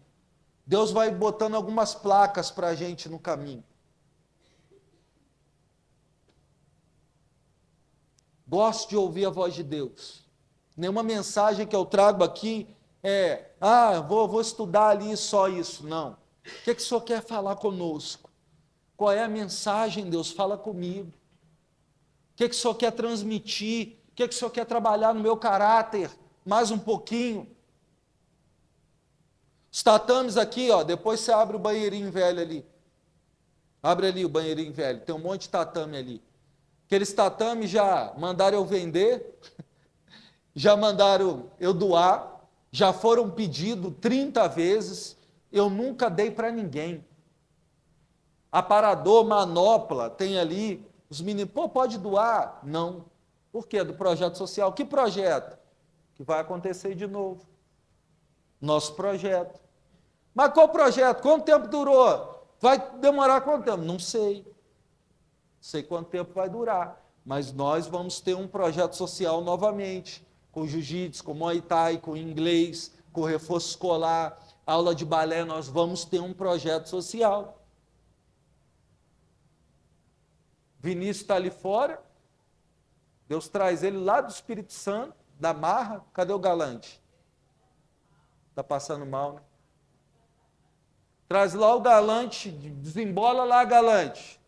Deus vai botando algumas placas para a gente no caminho. Gosto de ouvir a voz de Deus. Nenhuma mensagem que eu trago aqui vou estudar ali só isso. Não. O que o Senhor quer falar conosco? Qual é a mensagem, Deus? Fala comigo. O que o Senhor quer transmitir? O que o Senhor quer trabalhar no meu caráter? Mais um pouquinho. Os tatames aqui, depois você abre o banheirinho velho ali. Abre ali o banheirinho velho, tem um monte de tatame ali. Aqueles tatames já mandaram eu vender, já mandaram eu doar, já foram pedidos 30 vezes, eu nunca dei para ninguém. Aparador, manopla, tem ali, os meninos, pode doar? Não. Por quê? Do projeto social. Que projeto? Que vai acontecer de novo. Nosso projeto. Mas qual projeto? Quanto tempo durou? Vai demorar quanto tempo? Não sei. Sei quanto tempo vai durar. Mas nós vamos ter um projeto social novamente. Com jiu-jitsu, com muay thai, com inglês, com reforço escolar, aula de balé, nós vamos ter um projeto social. Vinícius está ali fora, Deus traz ele lá do Espírito Santo, da marra, cadê o Galante? Está passando mal, né? Traz lá o Galante, desembola lá, Galante.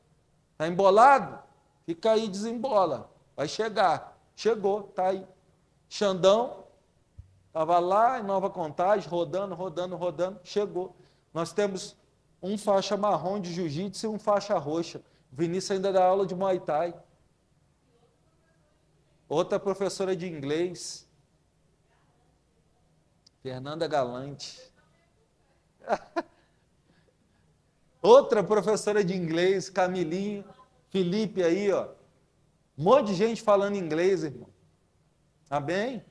Está embolado? Fica aí, desembola. Vai chegar. Chegou, está aí. Xandão, Estava lá em Nova Contagem, rodando, rodando, rodando, chegou. Nós temos um faixa marrom de jiu-jitsu e um faixa roxa. O Vinícius ainda dá aula de Muay Thai. Outra professora de inglês, Fernanda Galante. Outra professora de inglês, Camilinho, Felipe aí, ó. Um monte de gente falando inglês, irmão. Amém?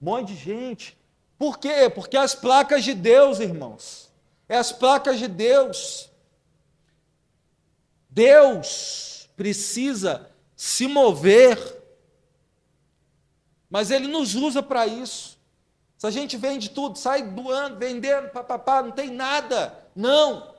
Um monte de gente. Por quê? Porque as placas de Deus, irmãos. É as placas de Deus. Deus precisa se mover, mas Ele nos usa para isso. Se a gente vende tudo, sai doando, vendendo, papapá, não tem nada. Não.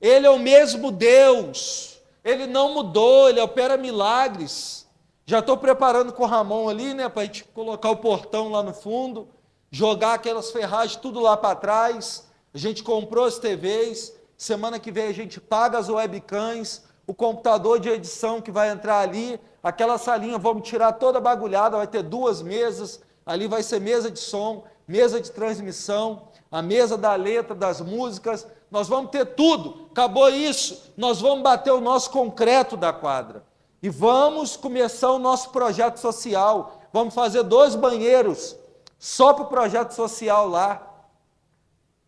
Ele é o mesmo Deus. Ele não mudou, Ele opera milagres. Já estou preparando com o Ramon ali, né, para a gente colocar o portão lá no fundo, jogar aquelas ferragens tudo lá para trás. A gente comprou as TVs, semana que vem a gente paga as webcams, o computador de edição que vai entrar ali, aquela salinha, vamos tirar toda a bagulhada, vai ter 2 mesas, ali vai ser mesa de som, mesa de transmissão, a mesa da letra, das músicas, nós vamos ter tudo, acabou isso, nós vamos bater o nosso concreto da quadra, e vamos começar o nosso projeto social, vamos fazer 2 banheiros, só para o projeto social lá,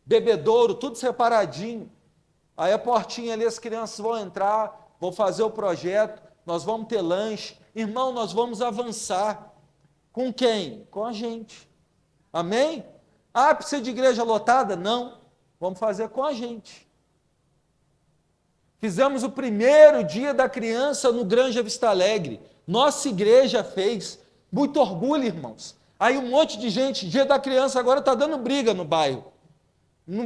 bebedouro, tudo separadinho, aí a portinha ali, as crianças vão entrar, vão fazer o projeto, nós vamos ter lanche, irmão, nós vamos avançar, com quem? Com a gente, amém? Ah, precisa de igreja lotada? Não, vamos fazer com a gente. Fizemos o primeiro dia da criança no Granja Vista Alegre, nossa igreja fez, muito orgulho, irmãos. Aí um monte de gente, dia da criança agora está dando briga no bairro,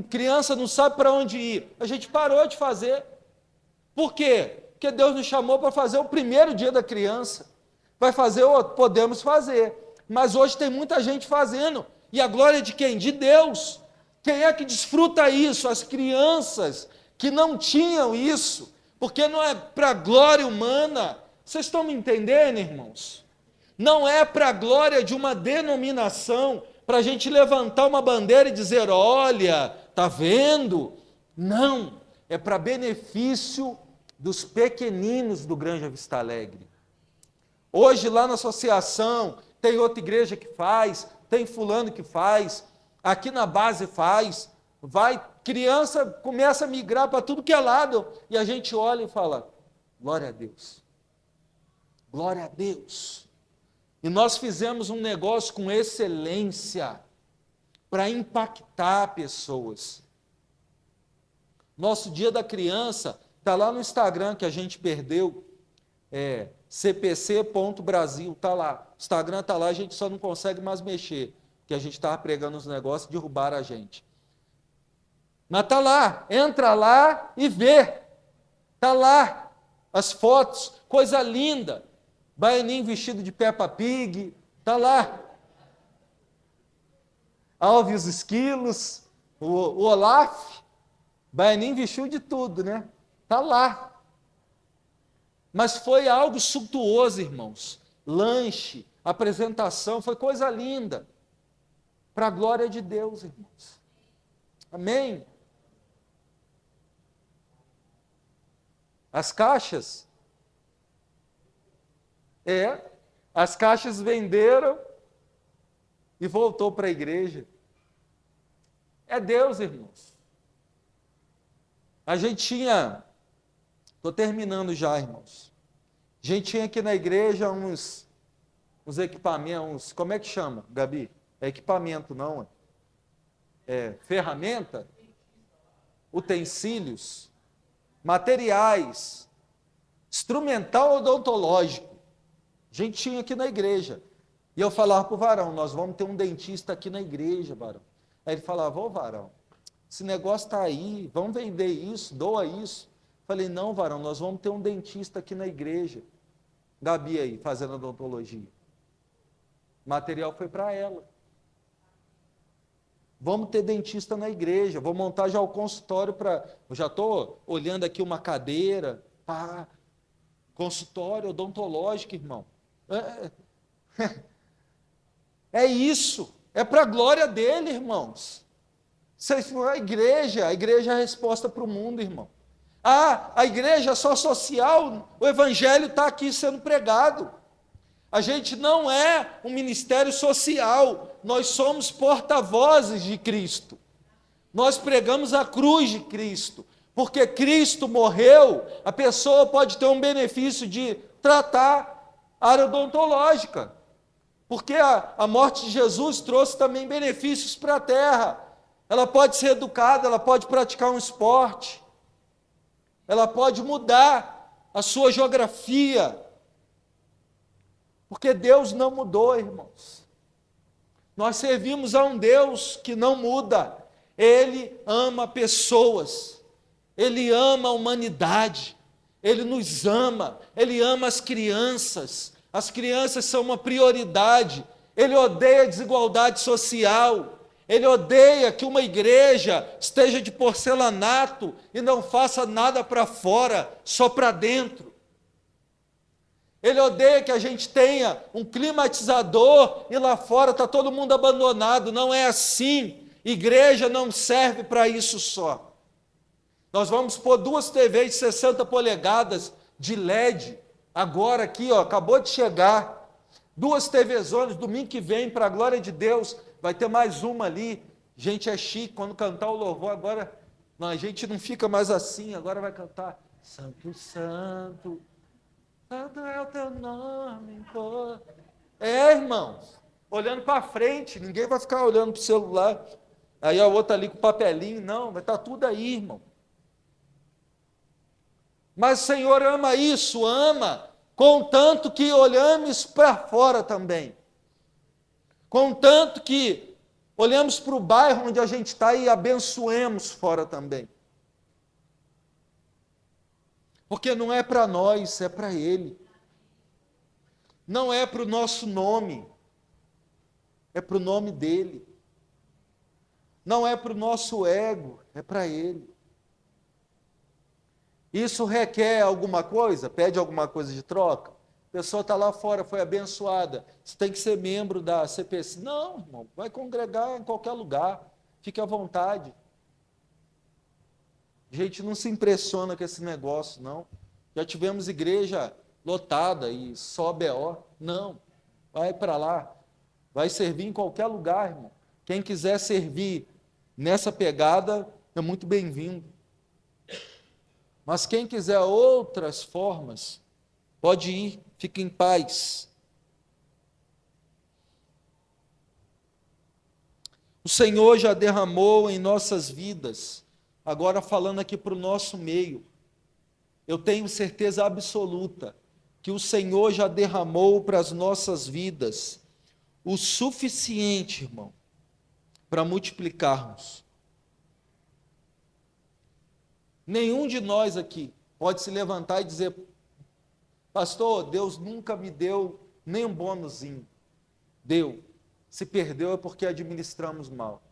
criança não sabe para onde ir, a gente parou de fazer, por quê? Porque Deus nos chamou para fazer o primeiro dia da criança, vai fazer outro? Podemos fazer, mas hoje tem muita gente fazendo, e a glória é de quem? De Deus. Quem é que desfruta isso? As crianças que não tinham isso, porque não é para a glória humana. Vocês estão me entendendo, irmãos? Não é para a glória de uma denominação, para a gente levantar uma bandeira e dizer, olha, está vendo? Não, é para benefício dos pequeninos do Granja Vista Alegre. Hoje lá na associação, tem outra igreja que faz, tem fulano que faz, aqui na base faz, vai, criança começa a migrar para tudo que é lado, e a gente olha e fala, glória a Deus, glória a Deus. E nós fizemos um negócio com excelência, para impactar pessoas. Nosso dia da criança, está lá no Instagram que a gente perdeu, cpc.brasil, está lá. O Instagram está lá, a gente só não consegue mais mexer, porque a gente estava pregando os negócios e derrubaram a gente. Mas está lá, entra lá e vê. Está lá as fotos, coisa linda. Baianinho vestido de Peppa Pig, está lá. Alves Esquilos, o Olaf, Baianinho vestiu de tudo, né? Está lá. Mas foi algo suntuoso, irmãos. Lanche, apresentação, foi coisa linda. Para a glória de Deus, irmãos. Amém? As caixas? As caixas venderam e voltou para a igreja. É Deus, irmãos. A gente tinha... Estou terminando já, irmãos. A gente tinha aqui na igreja uns equipamentos, como é que chama, Gabi? É equipamento, não? Ferramenta? Utensílios? Materiais? Instrumental odontológico. A gente tinha aqui na igreja. E eu falava para o varão, nós vamos ter um dentista aqui na igreja, varão. Aí ele falava, ô varão, esse negócio está aí, vamos vender isso, doa isso. Falei, não, varão, nós vamos ter um dentista aqui na igreja. Gabi aí, fazendo odontologia. O material foi para ela. Vamos ter dentista na igreja, vou montar já o consultório para... Eu já estou olhando aqui uma cadeira, consultório odontológico, irmão. É isso, é para a glória dele, irmãos. A igreja é a resposta para o mundo, irmão. A igreja é só social, o evangelho está aqui sendo pregado. A gente não é um ministério social, nós somos porta-vozes de Cristo. Nós pregamos a cruz de Cristo, porque Cristo morreu, a pessoa pode ter um benefício de tratar a área odontológica, porque a morte de Jesus trouxe também benefícios para a terra. Ela pode ser educada, ela pode praticar um esporte, ela pode mudar a sua geografia, porque Deus não mudou, irmãos. Nós servimos a um Deus que não muda. Ele ama pessoas, Ele ama a humanidade, Ele nos ama, Ele ama as crianças são uma prioridade. Ele odeia a desigualdade social, Ele odeia que uma igreja esteja de porcelanato e não faça nada para fora, só para dentro. Ele odeia que a gente tenha um climatizador e lá fora está todo mundo abandonado. Não é assim. Igreja não serve para isso só. Nós vamos pôr 2 TVs de 60 polegadas de LED, agora aqui, ó, acabou de chegar. 2 TVzonas, domingo que vem, para a glória de Deus, vai ter mais uma ali. Gente, é chique, quando cantar o louvor, agora não, a gente não fica mais assim, agora vai cantar Santo, Santo. Santo é o teu nome, pô. Irmãos, olhando para frente, ninguém vai ficar olhando para o celular. Aí a outra ali com o papelinho, não, vai estar tudo aí, irmão. Mas o Senhor ama isso, ama, contanto que olhamos para fora também. Contanto que olhamos para o bairro onde a gente está e abençoemos fora também. Porque não é para nós, é para Ele. Não é para o nosso nome, é para o nome dEle. Não é para o nosso ego, é para Ele. Isso requer alguma coisa? Pede alguma coisa de troca? A pessoa está lá fora, foi abençoada. Você tem que ser membro da CPC. Não, irmão, vai congregar em qualquer lugar. Fique à vontade. A gente não se impressiona com esse negócio, não. Já tivemos igreja lotada e só BO. Não, vai para lá. Vai servir em qualquer lugar, irmão. Quem quiser servir nessa pegada é muito bem-vindo. Mas quem quiser outras formas, pode ir, fique em paz. O Senhor já derramou em nossas vidas. Agora falando aqui para o nosso meio, eu tenho certeza absoluta que o Senhor já derramou para as nossas vidas o suficiente, irmão, para multiplicarmos. Nenhum de nós aqui pode se levantar e dizer, pastor, Deus nunca me deu nem um bônusinho. Deu. Se perdeu é porque administramos mal.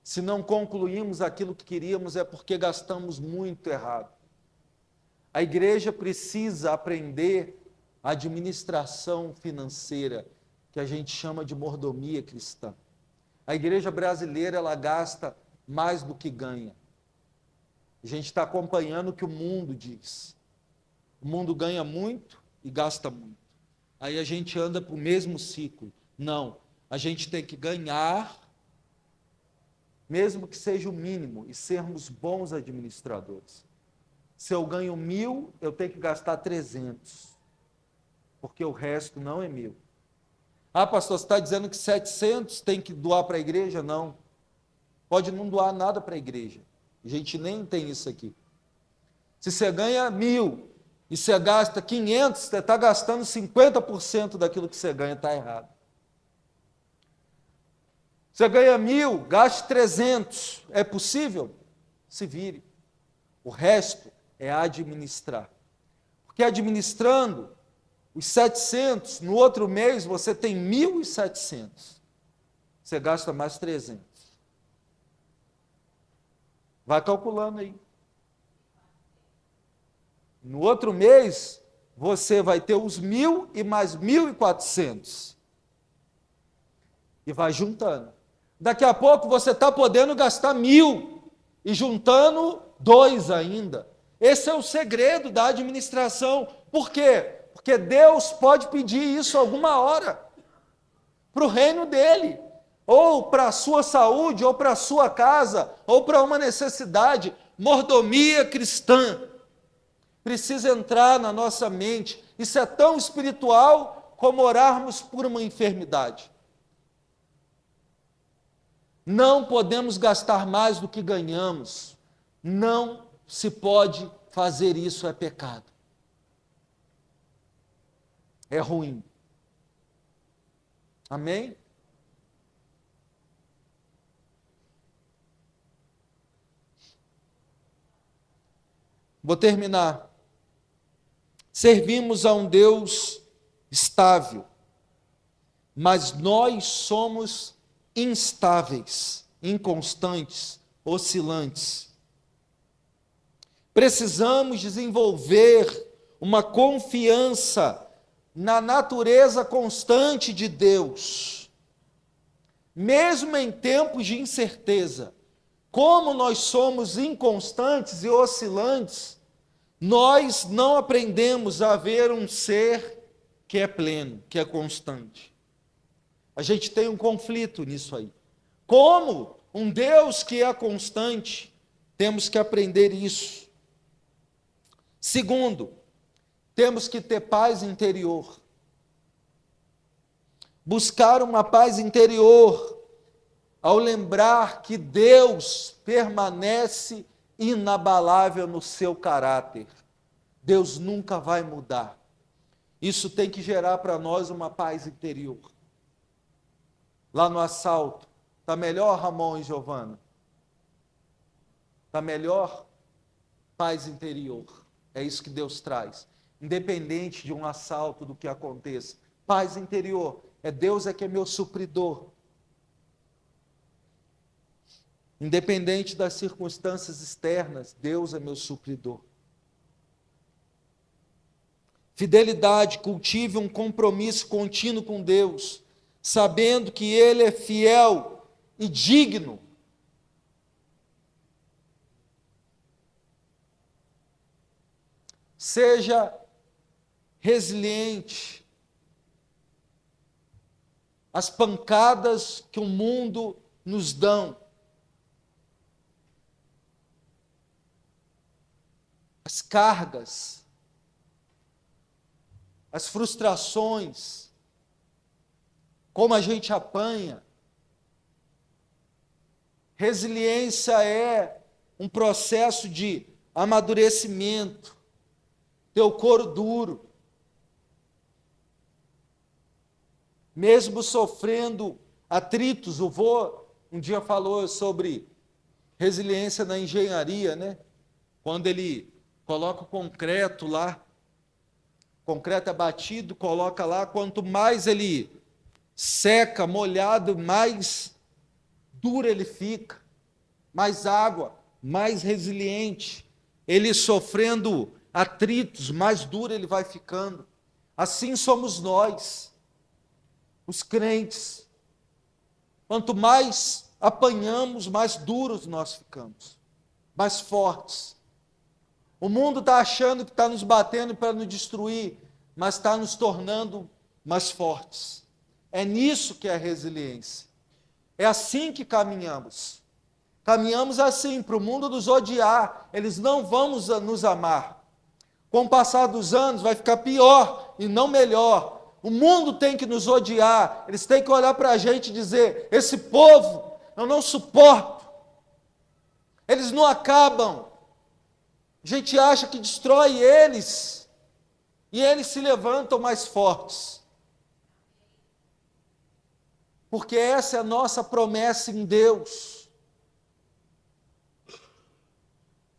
Se não concluímos aquilo que queríamos, é porque gastamos muito errado. A igreja precisa aprender a administração financeira, que a gente chama de mordomia cristã. A igreja brasileira, ela gasta mais do que ganha. A gente está acompanhando o que o mundo diz. O mundo ganha muito e gasta muito. Aí a gente anda para o mesmo ciclo. Não, a gente tem que ganhar, mesmo que seja o mínimo, e sermos bons administradores. Se eu ganho 1.000, eu tenho que gastar 300, porque o resto não é meu. Ah, pastor, você está dizendo que 700 tem que doar para a igreja? Não. Pode não doar nada para a igreja. A gente nem tem isso aqui. Se você ganha 1.000 e você gasta 500, você está gastando 50% daquilo que você ganha, está errado. Você ganha 1.000, gaste 300. É possível? Se vire. O resto é administrar. Porque administrando os 700, no outro mês você tem 1.700. Você gasta mais 300. Vai calculando aí. No outro mês, você vai ter os 1.000 e mais 1.400. e vai juntando. Daqui a pouco você está podendo gastar 1.000 e juntando 2 ainda. Esse é o segredo da administração. Por quê? Porque Deus pode pedir isso alguma hora para o reino dele, ou para a sua saúde, ou para a sua casa, ou para uma necessidade. Mordomia cristã precisa entrar na nossa mente. Isso é tão espiritual como orarmos por uma enfermidade. Não podemos gastar mais do que ganhamos. Não se pode fazer isso, é pecado. É ruim. Amém? Vou terminar. Servimos a um Deus estável, mas nós somos instáveis, inconstantes, oscilantes. Precisamos desenvolver uma confiança na natureza constante de Deus, mesmo em tempos de incerteza. Como nós somos inconstantes e oscilantes, nós não aprendemos a ver um ser que é pleno, que é constante. A gente tem um conflito nisso aí. Como um Deus que é constante, temos que aprender isso. Segundo, temos que ter paz interior. Buscar uma paz interior, ao lembrar que Deus permanece inabalável no seu caráter. Deus nunca vai mudar. Isso tem que gerar para nós uma paz interior. Lá no assalto, está melhor, Ramon e Giovana? Está melhor? Paz interior. É isso que Deus traz. Independente de um assalto, do que aconteça. Paz interior. Deus que é meu supridor. Independente das circunstâncias externas, Deus é meu supridor. Fidelidade, cultive um compromisso contínuo com Deus, sabendo que Ele é fiel e digno. Seja resiliente. As pancadas que o mundo nos dão, as cargas, as frustrações, como a gente apanha. Resiliência é um processo de amadurecimento, ter o couro duro, mesmo sofrendo atritos. O vô um dia falou sobre resiliência na engenharia, né? Quando ele coloca o concreto lá, o concreto é batido, coloca lá, quanto mais ele seca, molhado, mais duro ele fica, mais água, mais resiliente. Ele sofrendo atritos, mais duro ele vai ficando. Assim somos nós, os crentes. Quanto mais apanhamos, mais duros nós ficamos, mais fortes. O mundo está achando que está nos batendo para nos destruir, mas está nos tornando mais fortes. É nisso que é a resiliência. É assim que caminhamos. Caminhamos assim, para o mundo nos odiar, eles não vão nos amar. Com o passar dos anos vai ficar pior e não melhor. O mundo tem que nos odiar, eles têm que olhar para a gente e dizer: esse povo eu não suporto, eles não acabam. A gente acha que destrói eles, e eles se levantam mais fortes. Porque essa é a nossa promessa em Deus.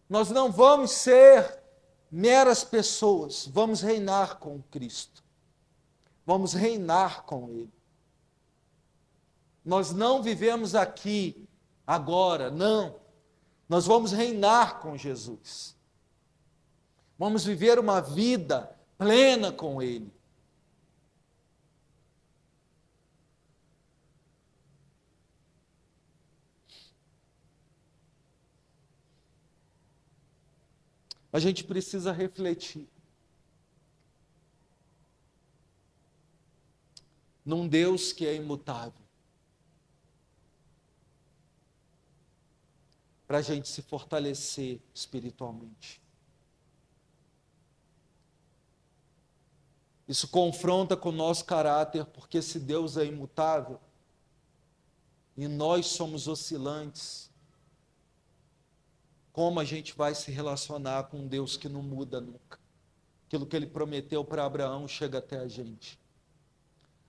Nós não vamos ser meras pessoas, vamos reinar com Cristo. Vamos reinar com Ele. Nós não vivemos aqui, agora, não. Nós vamos reinar com Jesus. Vamos viver uma vida plena com Ele. A gente precisa refletir num Deus que é imutável, para a gente se fortalecer espiritualmente. Isso confronta com o nosso caráter, porque se Deus é imutável e nós somos oscilantes, como a gente vai se relacionar com um Deus que não muda nunca? Aquilo que Ele prometeu para Abraão chega até a gente.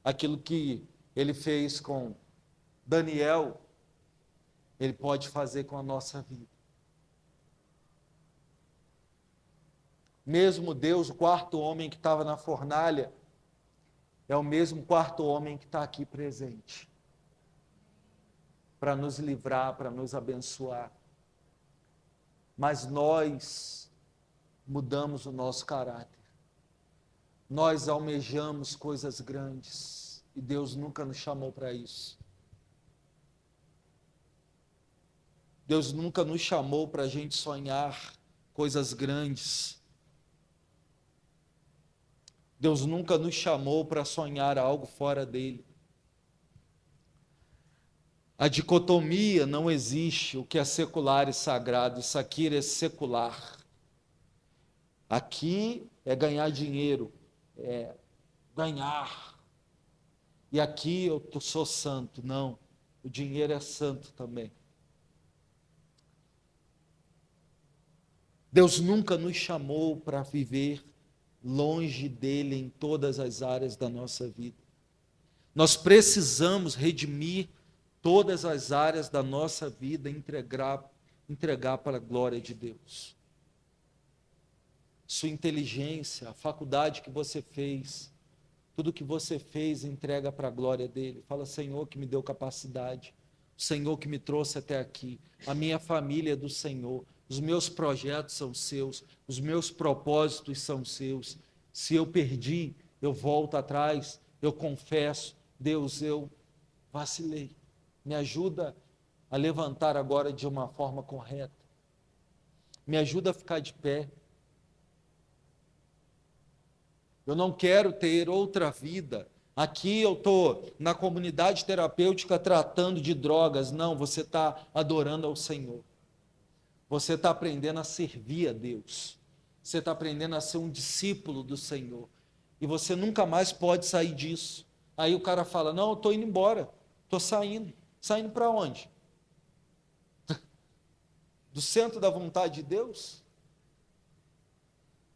Aquilo que Ele fez com Daniel, Ele pode fazer com a nossa vida. Mesmo Deus, o quarto homem que estava na fornalha, é o mesmo quarto homem que está aqui presente, para nos livrar, para nos abençoar. Mas nós mudamos o nosso caráter. Nós almejamos coisas grandes e Deus nunca nos chamou para isso. Deus nunca nos chamou para a gente sonhar coisas grandes. Deus nunca nos chamou para sonhar algo fora dele. A dicotomia não existe, o que é secular e sagrado. Isso aqui é secular. Aqui é ganhar dinheiro, é ganhar. E aqui eu sou santo. Não, o dinheiro é santo também. Deus nunca nos chamou para viver longe dele em todas as áreas da nossa vida. Nós precisamos redimir todas as áreas da nossa vida, entregar para a glória de Deus. Sua inteligência, a faculdade que você fez, tudo que você fez, entrega para a glória dele. Fala, Senhor que me deu capacidade, o Senhor que me trouxe até aqui, a minha família é do Senhor, os meus projetos são seus, os meus propósitos são seus. Se eu perdi, eu volto atrás, eu confesso, Deus, eu vacilei. Me ajuda a levantar agora de uma forma correta. Me ajuda a ficar de pé. Eu não quero ter outra vida. Aqui eu estou na comunidade terapêutica tratando de drogas. Não, você está adorando ao Senhor. Você está aprendendo a servir a Deus. Você está aprendendo a ser um discípulo do Senhor. E você nunca mais pode sair disso. Aí o cara fala, não, eu estou indo embora. Estou saindo. Saindo para onde? Do centro da vontade de Deus?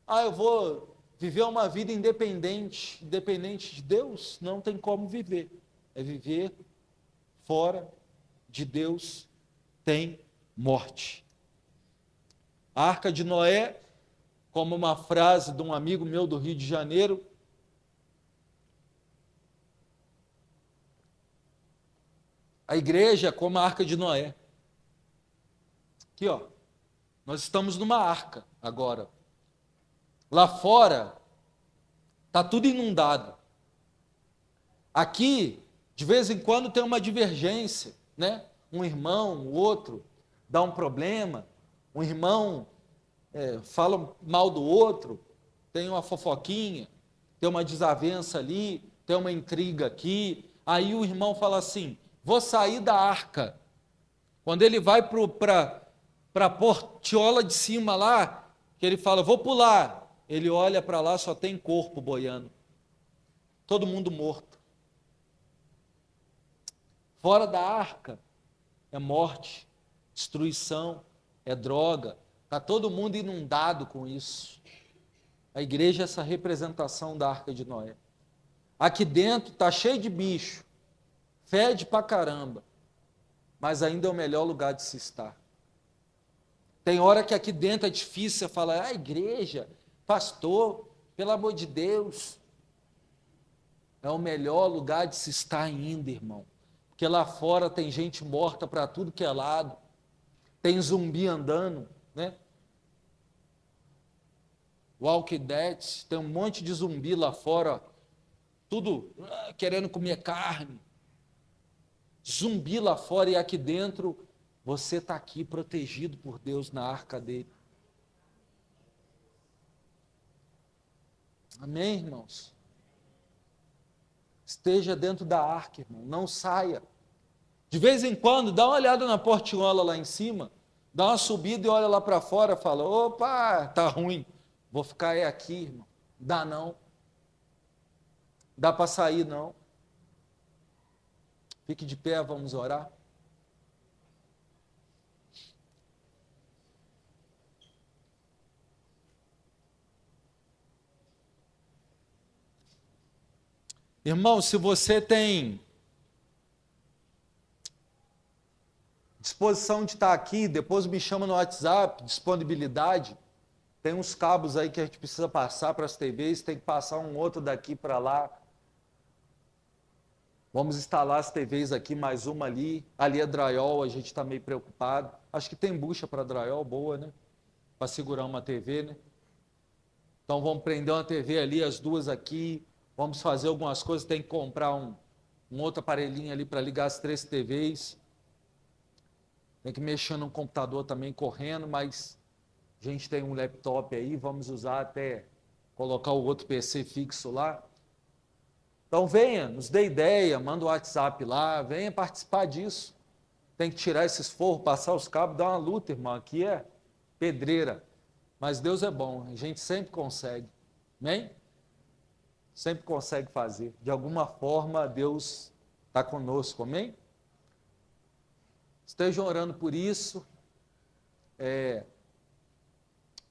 Ah, eu vou viver uma vida independente de Deus? Não tem como viver. É viver fora de Deus, tem morte. A Arca de Noé, como uma frase de um amigo meu do Rio de Janeiro, a igreja é como a Arca de Noé. Aqui, ó, nós estamos numa arca agora. Lá fora, está tudo inundado. Aqui, de vez em quando, tem uma divergência, né? Um irmão, o outro, dá um problema, um irmão fala mal do outro, tem uma fofoquinha, tem uma desavença ali, tem uma intriga aqui. Aí o irmão fala assim, vou sair da arca. Quando ele vai para a portiola de cima lá, que ele fala, vou pular. Ele olha para lá, só tem corpo boiando. Todo mundo morto. Fora da arca é morte, destruição, é droga. Está todo mundo inundado com isso. A igreja é essa representação da Arca de Noé. Aqui dentro está cheio de bicho, fede pra caramba, mas ainda é o melhor lugar de se estar. Tem hora que aqui dentro é difícil, você fala, igreja, pastor, pelo amor de Deus. É o melhor lugar de se estar ainda, irmão. Porque lá fora tem gente morta para tudo que é lado, tem zumbi andando, né? Walking Dead, tem um monte de zumbi lá fora, tudo querendo comer carne. Zumbi lá fora e aqui dentro, você está aqui protegido por Deus na arca dele. Amém, irmãos? Esteja dentro da arca, irmão, não saia. De vez em quando, dá uma olhada na portinhola lá em cima, dá uma subida e olha lá para fora, fala, opa, tá ruim, vou ficar aqui, irmão. Dá não. Dá para sair não. Fique de pé, vamos orar. Irmão, se você tem disposição de estar aqui, depois me chama no WhatsApp, disponibilidade. Tem uns cabos aí que a gente precisa passar para as TVs, tem que passar um outro daqui para lá. Vamos instalar as TVs aqui, mais uma ali. Ali é drywall, a gente está meio preocupado. Acho que tem bucha para drywall boa, né? Para segurar uma TV, né? Então vamos prender uma TV ali, as duas aqui. Vamos fazer algumas coisas, tem que comprar um outro aparelhinho ali para ligar as 3 TVs. Tem que mexer no computador também correndo, mas a gente tem um laptop aí, vamos usar até colocar o outro PC fixo lá. Então venha, nos dê ideia, manda o WhatsApp lá, venha participar disso. Tem que tirar esses forros, passar os cabos, dar uma luta, irmão. Aqui é pedreira. Mas Deus é bom, a gente sempre consegue. Amém? Sempre consegue fazer. De alguma forma, Deus está conosco, amém? Estejam orando por isso.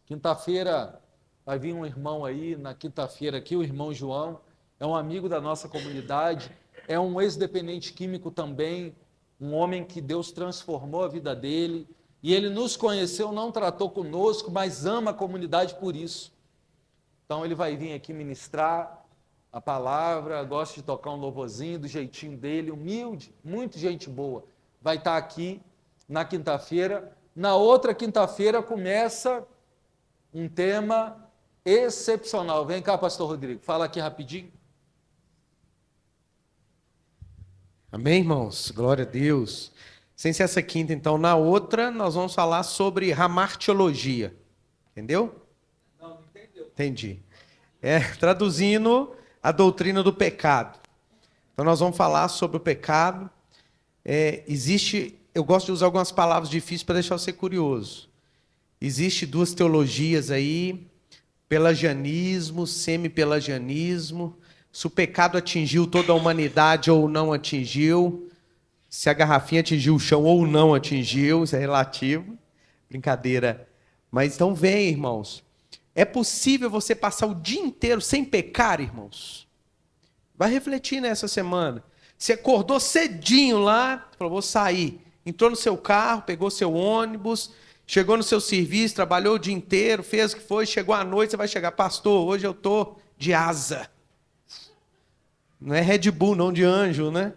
Quinta-feira vai vir um irmão aí, na quinta-feira aqui, o irmão João. É um amigo da nossa comunidade, é um ex-dependente químico também, um homem que Deus transformou a vida dele, e ele nos conheceu, não tratou conosco, mas ama a comunidade por isso. Então ele vai vir aqui ministrar a palavra, gosta de tocar um louvorzinho do jeitinho dele, humilde, muito gente boa. Vai estar aqui na quinta-feira. Na outra quinta-feira começa um tema excepcional. Vem cá, pastor Rodrigo, fala aqui rapidinho. Amém, irmãos? Glória a Deus. Sem ser essa quinta, então, na outra, nós vamos falar sobre hamartiologia. Entendeu? Não entendeu. Entendi. Traduzindo a doutrina do pecado. Então, nós vamos falar sobre o pecado. Eu gosto de usar algumas palavras difíceis para deixar você curioso. Existe 2 teologias aí, pelagianismo, semi-pelagianismo. Se o pecado atingiu toda a humanidade ou não atingiu, se a garrafinha atingiu o chão ou não atingiu, isso é relativo, brincadeira. Mas então vem, irmãos, é possível você passar o dia inteiro sem pecar, irmãos? Vai refletir nessa semana. Você acordou cedinho lá, falou, vou sair. Entrou no seu carro, pegou seu ônibus, chegou no seu serviço, trabalhou o dia inteiro, fez o que foi, chegou à noite, você vai chegar, pastor, hoje eu estou de asa. Não é Red Bull, não, de anjo, né?